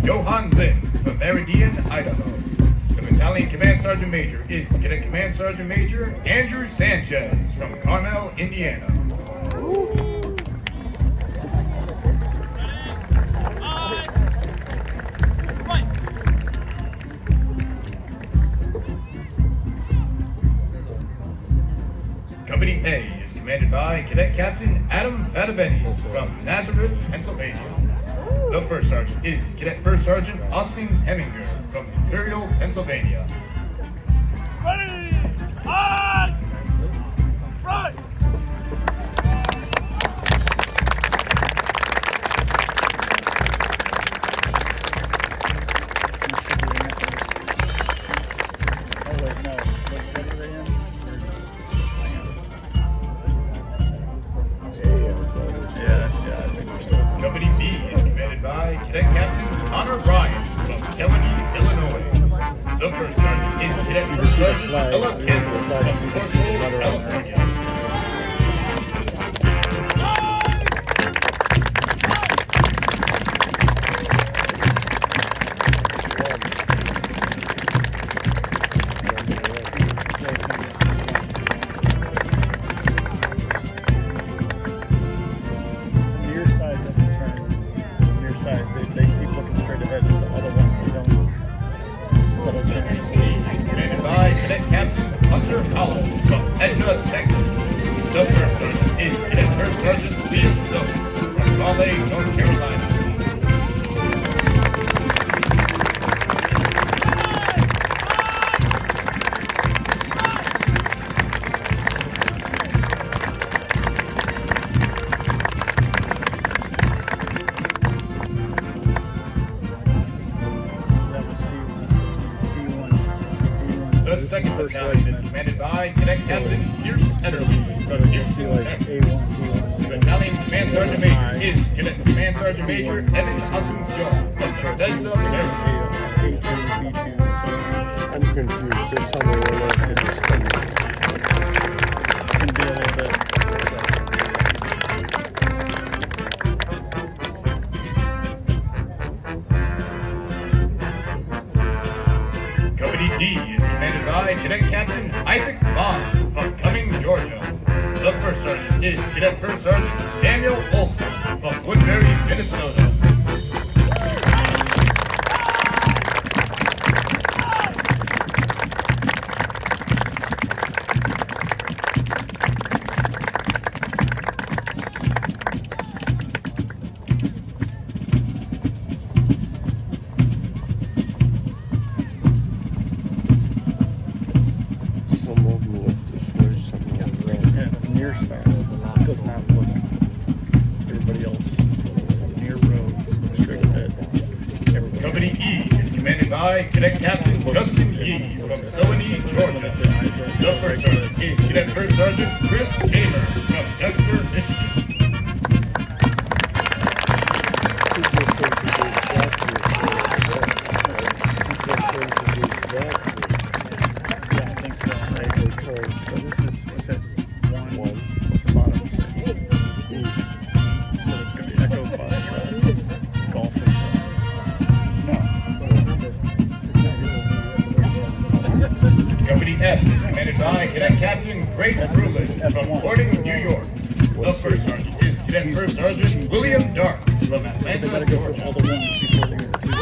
Johan Lin from Meridian, Idaho. The Battalion Command Sergeant Major is Cadet Command Sergeant Major Andrew Sanchez from Carmel, Indiana. Company A is commanded by Cadet Captain Adam Fatabeni from Nazareth, Pennsylvania. The First Sergeant is Cadet First Sergeant Austin Heminger from Imperial, Pennsylvania. Ready! Eyes! Right! Oh, wait, no. What are they in? Yeah, I think we're still. Company B is commanded by Cadet Captain Connor Bryan from Kelly, Illinois. The First Sergeant is Cadet First Sergeant Ella Campbell from Corso, California. Near side doesn't turn. Near side, they keep looking straight ahead. It's the other ones that don't. That'll turn. Company C is commanded by Cadet Captain Hunter Howell from Edna, Texas. The First Sergeant is Cadet First Sergeant Leah Stokes from Raleigh, North Carolina. That was C1, B1. The Second Battalion is commanded by Cadet Captain Pierce Ederle from Houston, Texas. The Battalion Command Sergeant Major is Cadet Command Sergeant Major Evan Asuncion from Bethesda, Maryland. A2, B2, so I'm confused. Just tell me where that did this come from. it's going to be a little bit. Company D is commanded by Cadet Captain Isaac Bond from Cumming, Georgia. The First Sergeant is Cadet First Sergeant Samuel Olson from Woodbury, Minnesota. Some of them look this way, some of them look. Yeah, the near side does not look. Everybody else, near road, straight ahead. Everybody. Company E is commanded by Cadet Captain Justin Yee from Sewanee, Georgia. The First Sergeant is Cadet First Sergeant Chris Tamer from Dexter, Michigan. Yeah, I think so. Right? So this is, what's that? One. What's the bottom? So it's going to be Echo 5, Golf or something. No. Company F is commanded by Cadet Captain Grace Rulin from Corning, New York. The First Sergeant is Cadet First Sergeant William Dark from They Atlanta, gotta go for all Georgia. the ones before they get to two.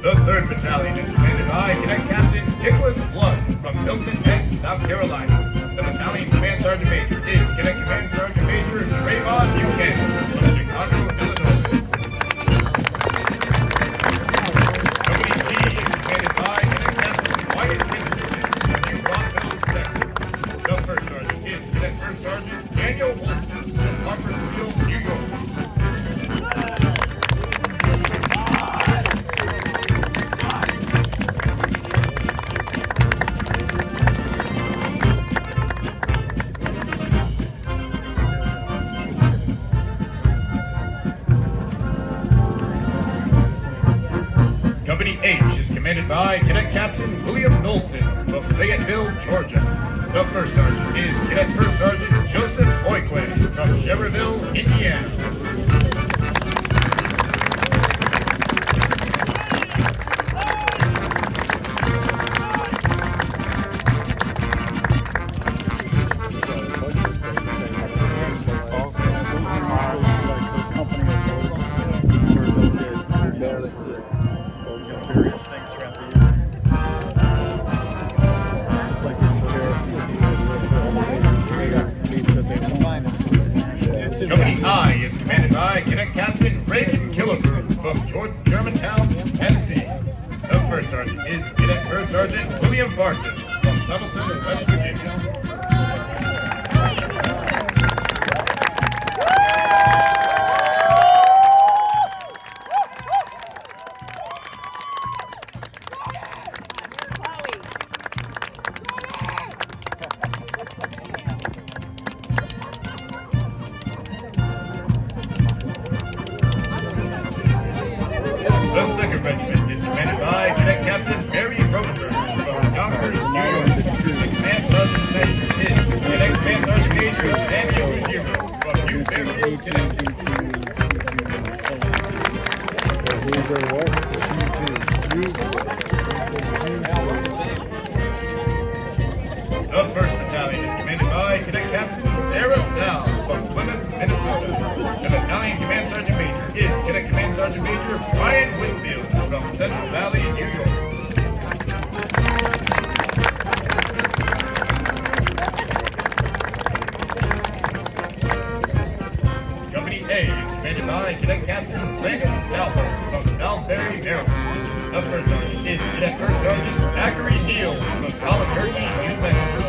The 3rd Battalion is commanded by Cadet Captain Nicholas Flood from Hilton Head, South Carolina. The Battalion Command Sergeant Major is Cadet Command Sergeant Major Trayvon Buchanan from Chicago, Illinois. Company G is commanded by Cadet Captain Wyatt Richardson from New Braunfels, Texas. The First Sergeant is Cadet First Sergeant Daniel Wilson from Harpersfield, New York. H is commanded by Cadet Captain William Knowlton from Fayetteville, Georgia. The First Sergeant is Cadet First Sergeant Joseph Boyquay from Schererville, Indiana. Various things throughout the year. It's like Company I is commanded by Cadet Captain Reagan Killebrew from Germantown, Tennessee. The First Sergeant is Cadet First Sergeant William Vargas from Tubbleton, West Virginia. The Second Regiment is commanded by Cadet Captain Barry Rodenberg from Yonkers, New York. The Command Sergeant Major is Cadet Command Sergeant Major Samuel Ujiro from New Fairfield, Connecticut. The First Battalion is commanded by Cadet Captain Sarah Sal from Plymouth, Minnesota. The Battalion Command Sergeant Major is Cadet Command Sergeant Major Brian Whitfield from Central Valley, New York. Company A is commanded by Cadet Captain Brandon Stauffer from Salisbury, Maryland. The First Sergeant is Cadet First Sergeant Zachary Neal from Albuquerque, New Mexico.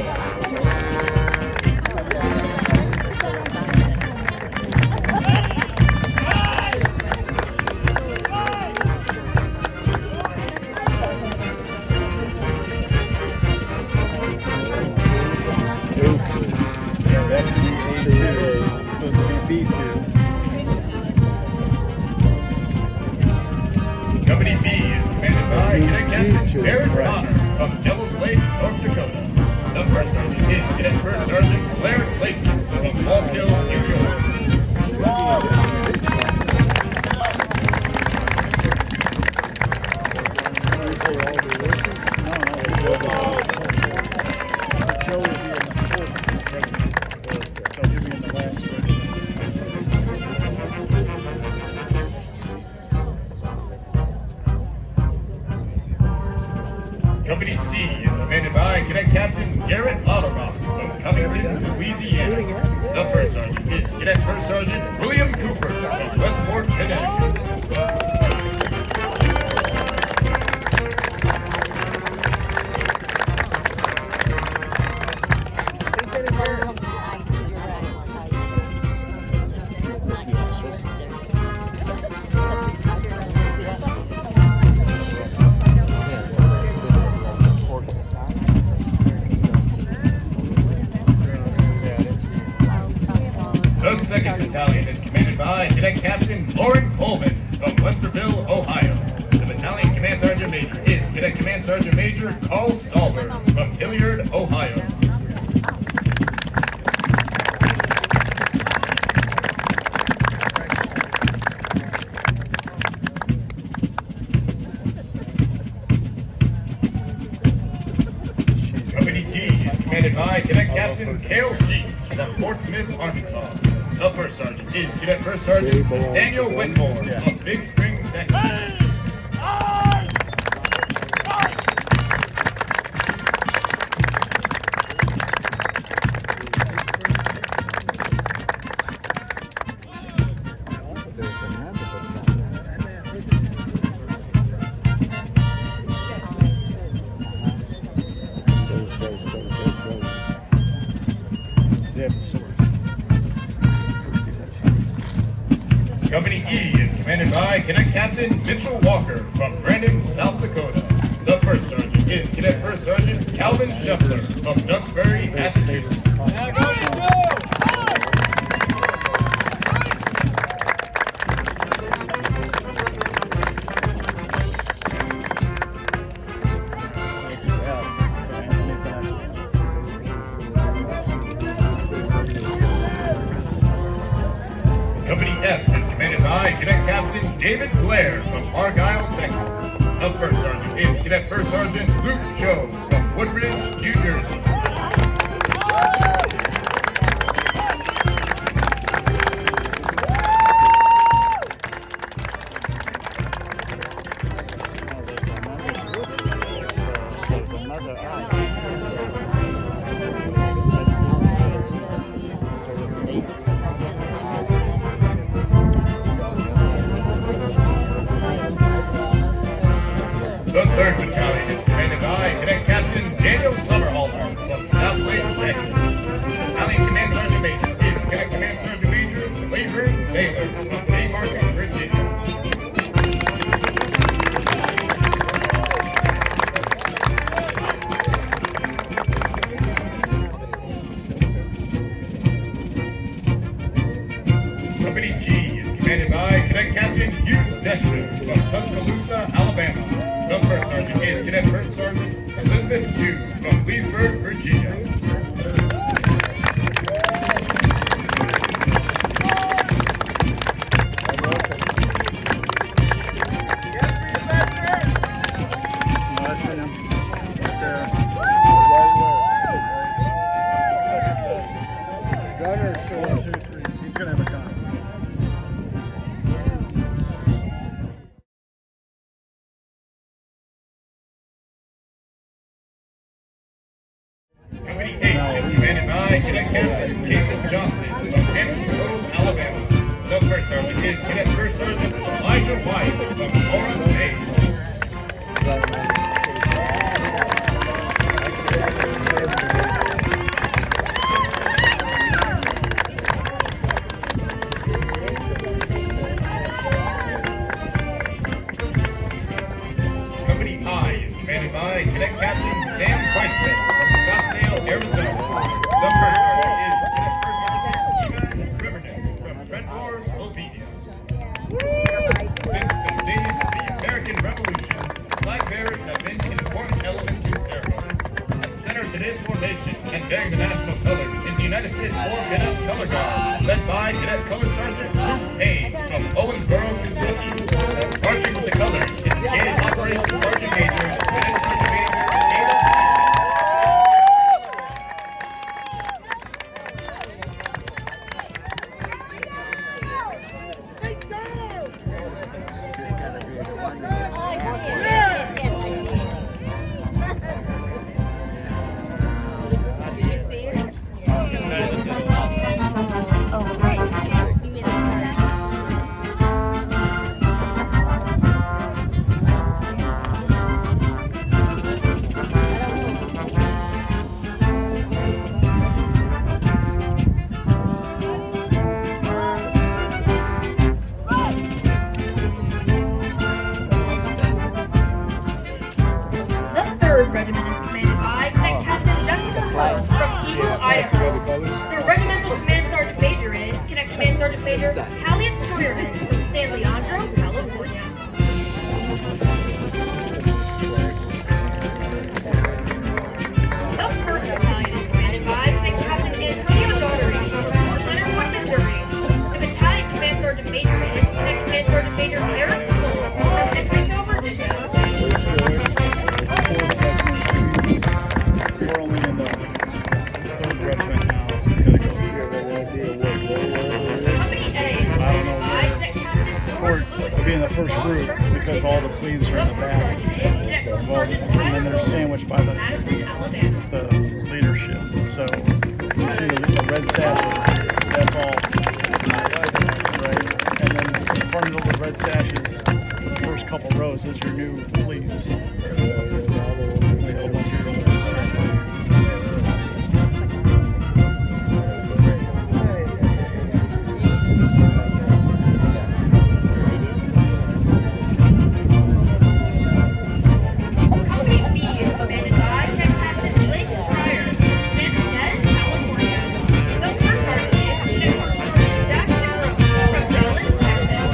Yeah, that's B2. So it's going to be B2. Company B is commanded by Cadet Captain Barrett Connor from Devil's Lake, North Dakota. The First Sergeant is Cadet First Sergeant Claire Clayson from Walk Hill, New York. Joe will be in the fourth regiment. So he'll be in the last regiment. Company C is commanded by Cadet Captain Garrett Lauterbach from Covington, Louisiana. The First Sergeant is Cadet First Sergeant William Cooper from Westport, Connecticut. The Second Battalion is commanded by Cadet Captain Lauren Coleman from Westerville, Ohio. The Battalion Command Sergeant Major is Cadet Command Sergeant Major Carl Stallberg from Hilliard, Ohio. Company D is commanded by Cadet Captain Cale Sheets from Fort Smith, Arkansas. The First Sergeant is Cadet First Sergeant Nathaniel Whitmore from Big Spring, Texas. Company E is commanded by Cadet Captain Mitchell Walker from Brandon, South Dakota. The First Sergeant is Cadet First Sergeant Calvin Scheffler from Duxbury, Massachusetts. Company F is commanded by Cadet Captain David Blair from Argyle, Texas. The First Sergeant is Cadet First Sergeant Luke Cho from Woodridge, New Jersey. The 3rd Battalion is commanded by Cadet Captain Daniel Summerhalder from South Lake, Texas. Battalion Command Sergeant Major is Cadet Command Sergeant Major Claiborne Saylor from Haymarket, Virginia. Company G is commanded by Cadet Captain Hughes Deschner from Tuscaloosa, Alabama. The First Sergeant is Cadet First Sergeant Elizabeth Jew from Leesburg, Virginia. Gunner, so 1, 2, 3. He's gonna have a gun. Company H is commanded by Cadet Captain Caitlin Johnson from Hampton Road, Alabama. The First Sergeant is Cadet First Sergeant Elijah White from Florida, Maine. Company I is commanded by Cadet Captain Sam Kreitzman from Scottsdale, Arizona. The First Sergeant is Cadet First Sergeant Ivan Riverton from Trentor, Slovenia. Since the days of the American Revolution, flag bearers have been an important element in ceremonies. At the center of today's formation and bearing the national color is the United States Corps of Cadets Color Guard, led by Cadet Color Sergeant Luke Payne from Owensboro, Kentucky. Marching with the colors is Brigade Operations Sergeant Major, Cadet Sergeant Major Ada. Did you see her? Oh, right. You mean The 3rd Regiment is commanded by Cadet Captain Jessica Ho from Eagle, Idaho. The Regimental Command Sergeant Major is Cadet Command Sergeant Major Calliot Scheuerman from San Leandro, California. The 1st Battalion is commanded by Cadet Captain Antonio Daugherty from Fort Leonard Wood, Missouri. The Battalion Command Sergeant Major is Cadet Command Sergeant Major Eric Cole from Henrico, Virginia. We're only in the 3rd regiment now, so we gotta go through. Company A is commanded by Cadet Captain George Lewis. Being the first from group Church, because all the plebes are in the First back. Sergeant is Cadet First Sergeant And then Tyler they're Cole sandwiched by from the Madison, Alabama. leadership. So you see the red sashes, that's all right. And then in front of the red sashes, the first couple rows is your new plebes. Company B is commanded by Cadet Captain Blake Schreier from Santa Ynez, California. The First Sergeant is Cadet First Sergeant Jack DeGroat from Dallas, Texas.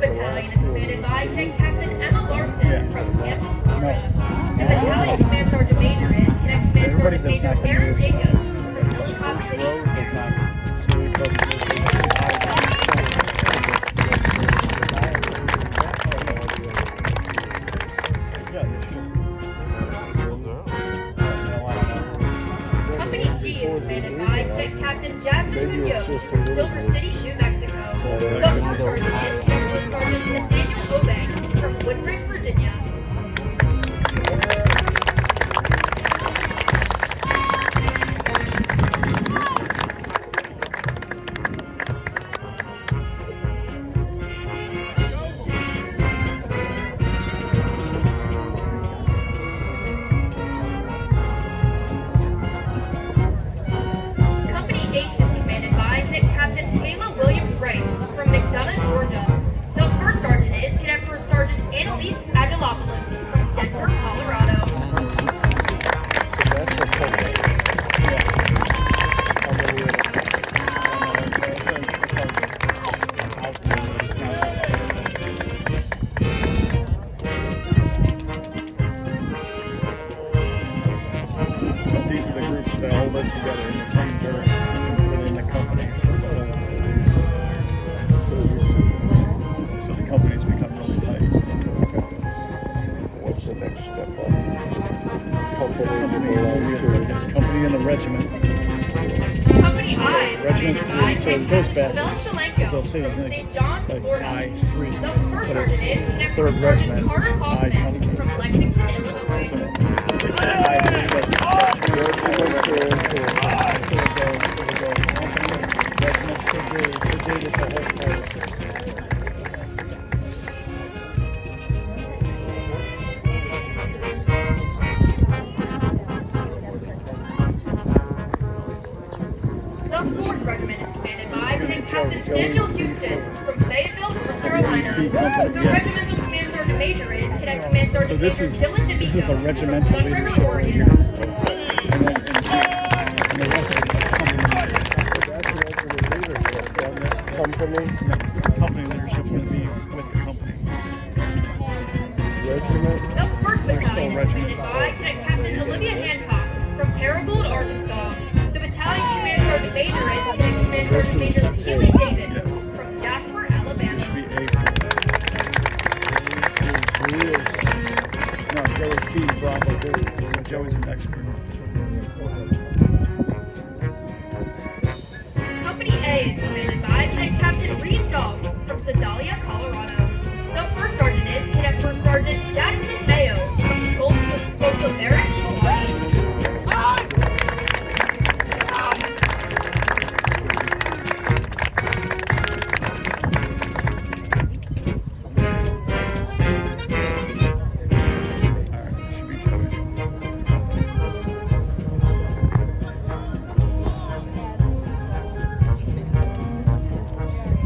third battalion is commanded by Cadet Captain Emma Larson from Tampa, Florida. The battalion command sergeant major is Cadet Command Sergeant Major Aaron Jacobs from Ellicott City. Does not. So it Company G is commanded by Cadet Captain Jasmine Munoz from Silver City, New Mexico. The first sergeant is Cadet First Sergeant Nathaniel Obeng from Woodbridge, Virginia. Company H is commanded by Cadet Captain Kayla Williams Wright from McDonough, Georgia. The first sergeant is Cadet First Sergeant Annalise Agelopoulos from Denver, Colorado. That's a total. How many of them? But these are the groups that all live together in the same building within the company. So the companies become really tight. What's the next step up? Company Company in the regiment. Company I is Regiment commanded by 3, so it Cadet goes Captain back. Bell Shalenko They'll say from it's St. John's, like Florida. I3. The first but sergeant it's is Cadet third First Sergeant regiment, Carter Kaufman I from Lexington, Illinois. So they say I3, but regiments are into it. so it'll go company, regiment, brigade is the whole part. The fourth regiment is commanded by Cadet Captain Samuel Houston from Fayetteville, North Carolina. The regimental command sergeant major is Cadet Command So Sergeant this Major is Dylan this is the DeMico from regimental Sun leadership River, right Oregon. here. And then and the rest of it is company. Company, The company leadership is going to be with the company. regiment, The first They're still battalion is regiment. commanded by Cadet Captain Olivia Hancock from Paragould, Arkansas. The battalion command sergeant major is Cadet Command Sergeant Major Keely Davis from Jasper, It Alabama. should be A. No, Joe is B, Bravo B. So Joe is the next group. Company A is commanded by Cadet Captain Reed Dolph from Sedalia, Colorado. The first sergeant is Cadet First Sergeant Jackson Mayo from Schofield Barracks, Hawaii. Alright, it should be Joey's.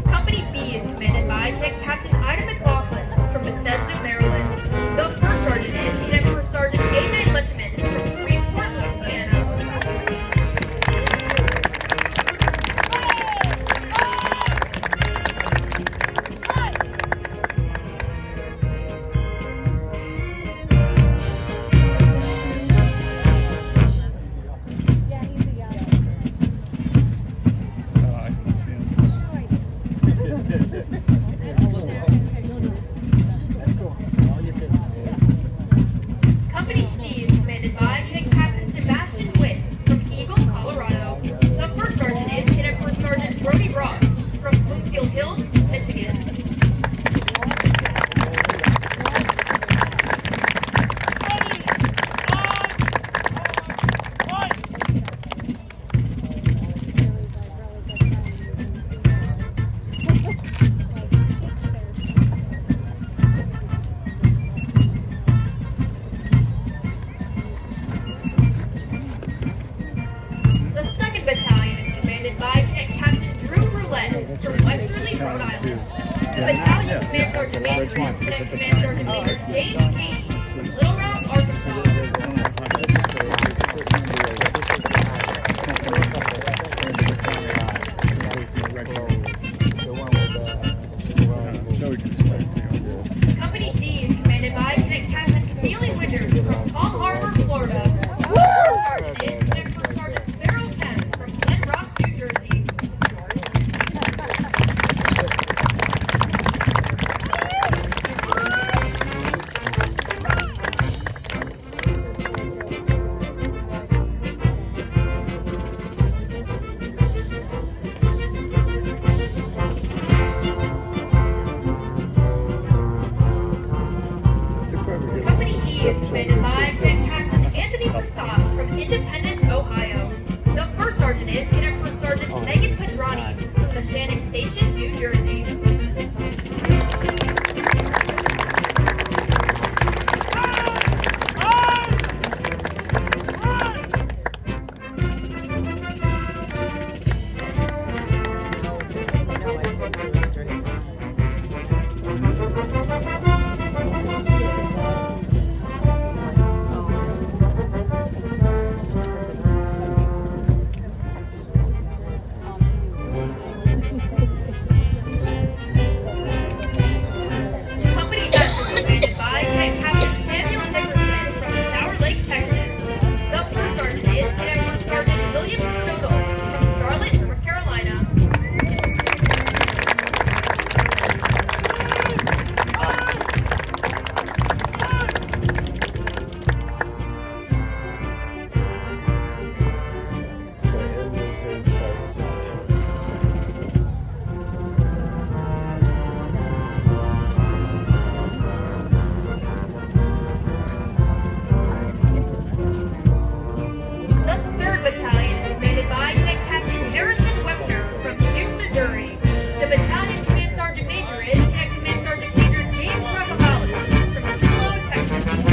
Company B is commanded by Cadet Captain Ida McLaughlin from Bethesda, Maryland. The first sergeant is Cadet First Sergeant AJ Letchman from Shreveport, Louisiana. I can see him. Company C is commanded by Cadet Captain Sebastian Witt from Eagle, Colorado. The first sergeant is Cadet First Sergeant Brody Ross from Bloomfield Hills, Michigan. The second battalion is commanded by Cadet Captain Drew Roulette from Westerly, Rhode Island. The battalion command sergeant major is Cadet Command Sergeant Major James Cady from Little Round, Arkansas. Joey can explain. is commanded by Cadet Captain Anthony Prasad from Independence, Ohio. The first sergeant is Cadet First Sergeant Megan Pedrani from Mechanic Station, New Jersey. Company F is commanded by Cadet Captain Samuel Dickerson from Sour Lake, Texas. The first sergeant is Cadet First Sergeant William Kernodle from Charlotte, North Carolina. The 3rd Battalion is commanded by Cadet Captain Harrison Webner from Butte, Missouri. The battalion command sergeant major is Cadet Command Sergeant Major James Rafaelis from Silo, Texas.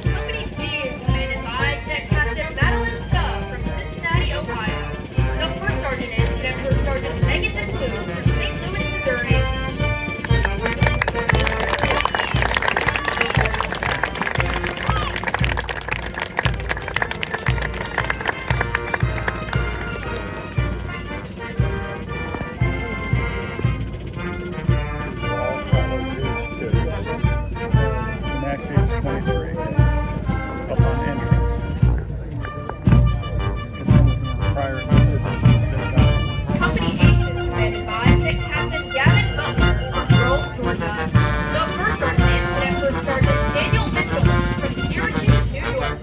Company G is commanded by Cadet Captain Madeline Stubb from Cincinnati, Ohio. The first sergeant is Cadet First Sergeant Megan DeClue from St. Louis, Missouri. all Tyler Jewish kids. Max age 23 up on entrance. Prior to the Company H is commanded by Cadet Captain Gavin Butler from Rome, Georgia. The first sergeant is Cadet First Sergeant Daniel Mitchell from Syracuse, New York.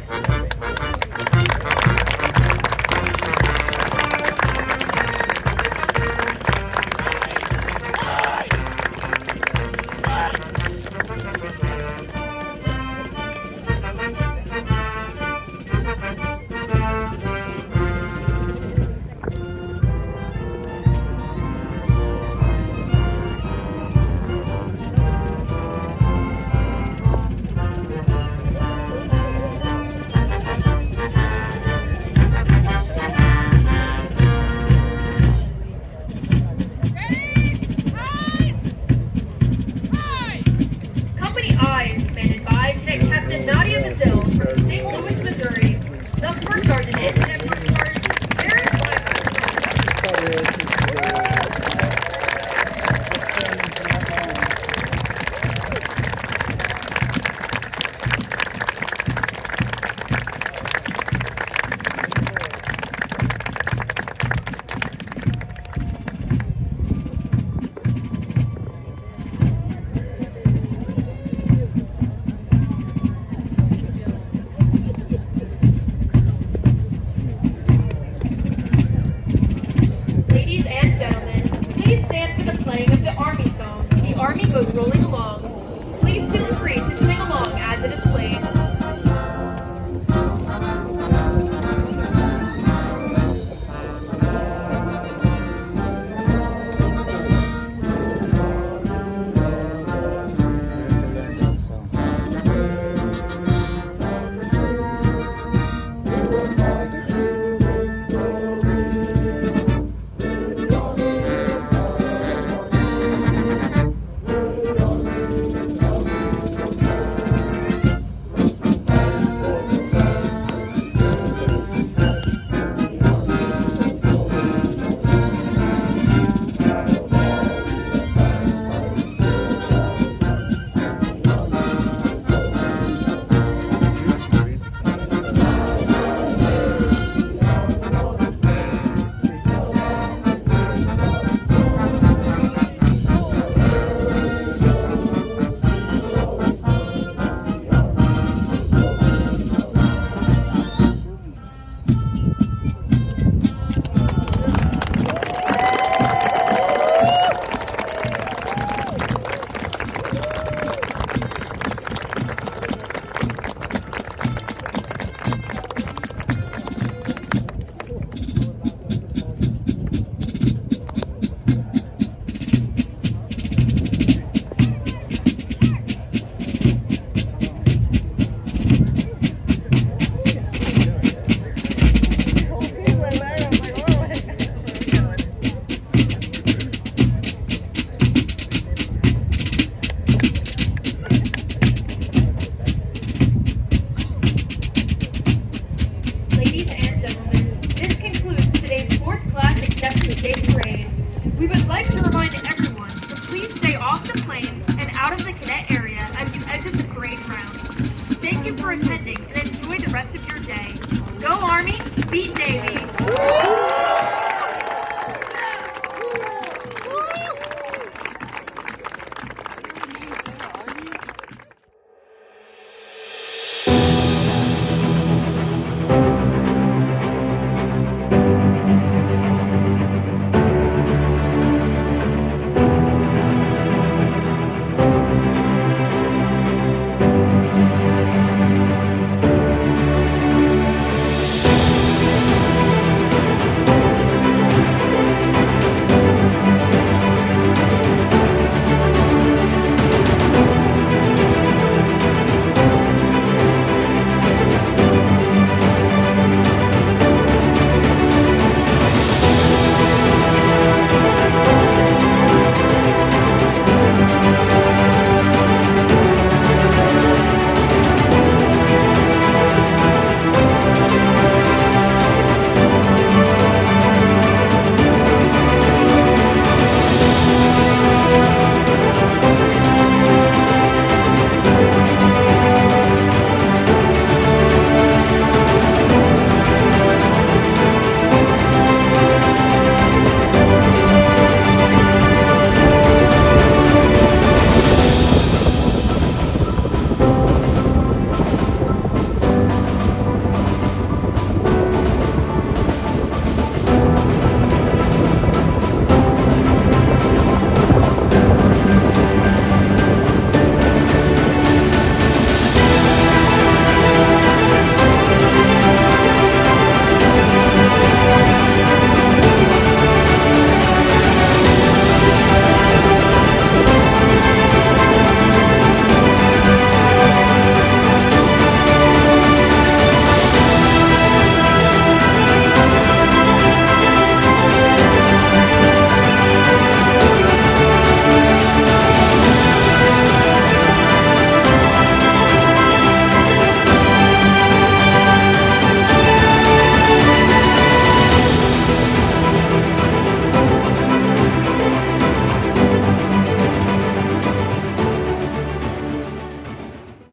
for attending and enjoy the rest of your day. Go Army, beat Navy!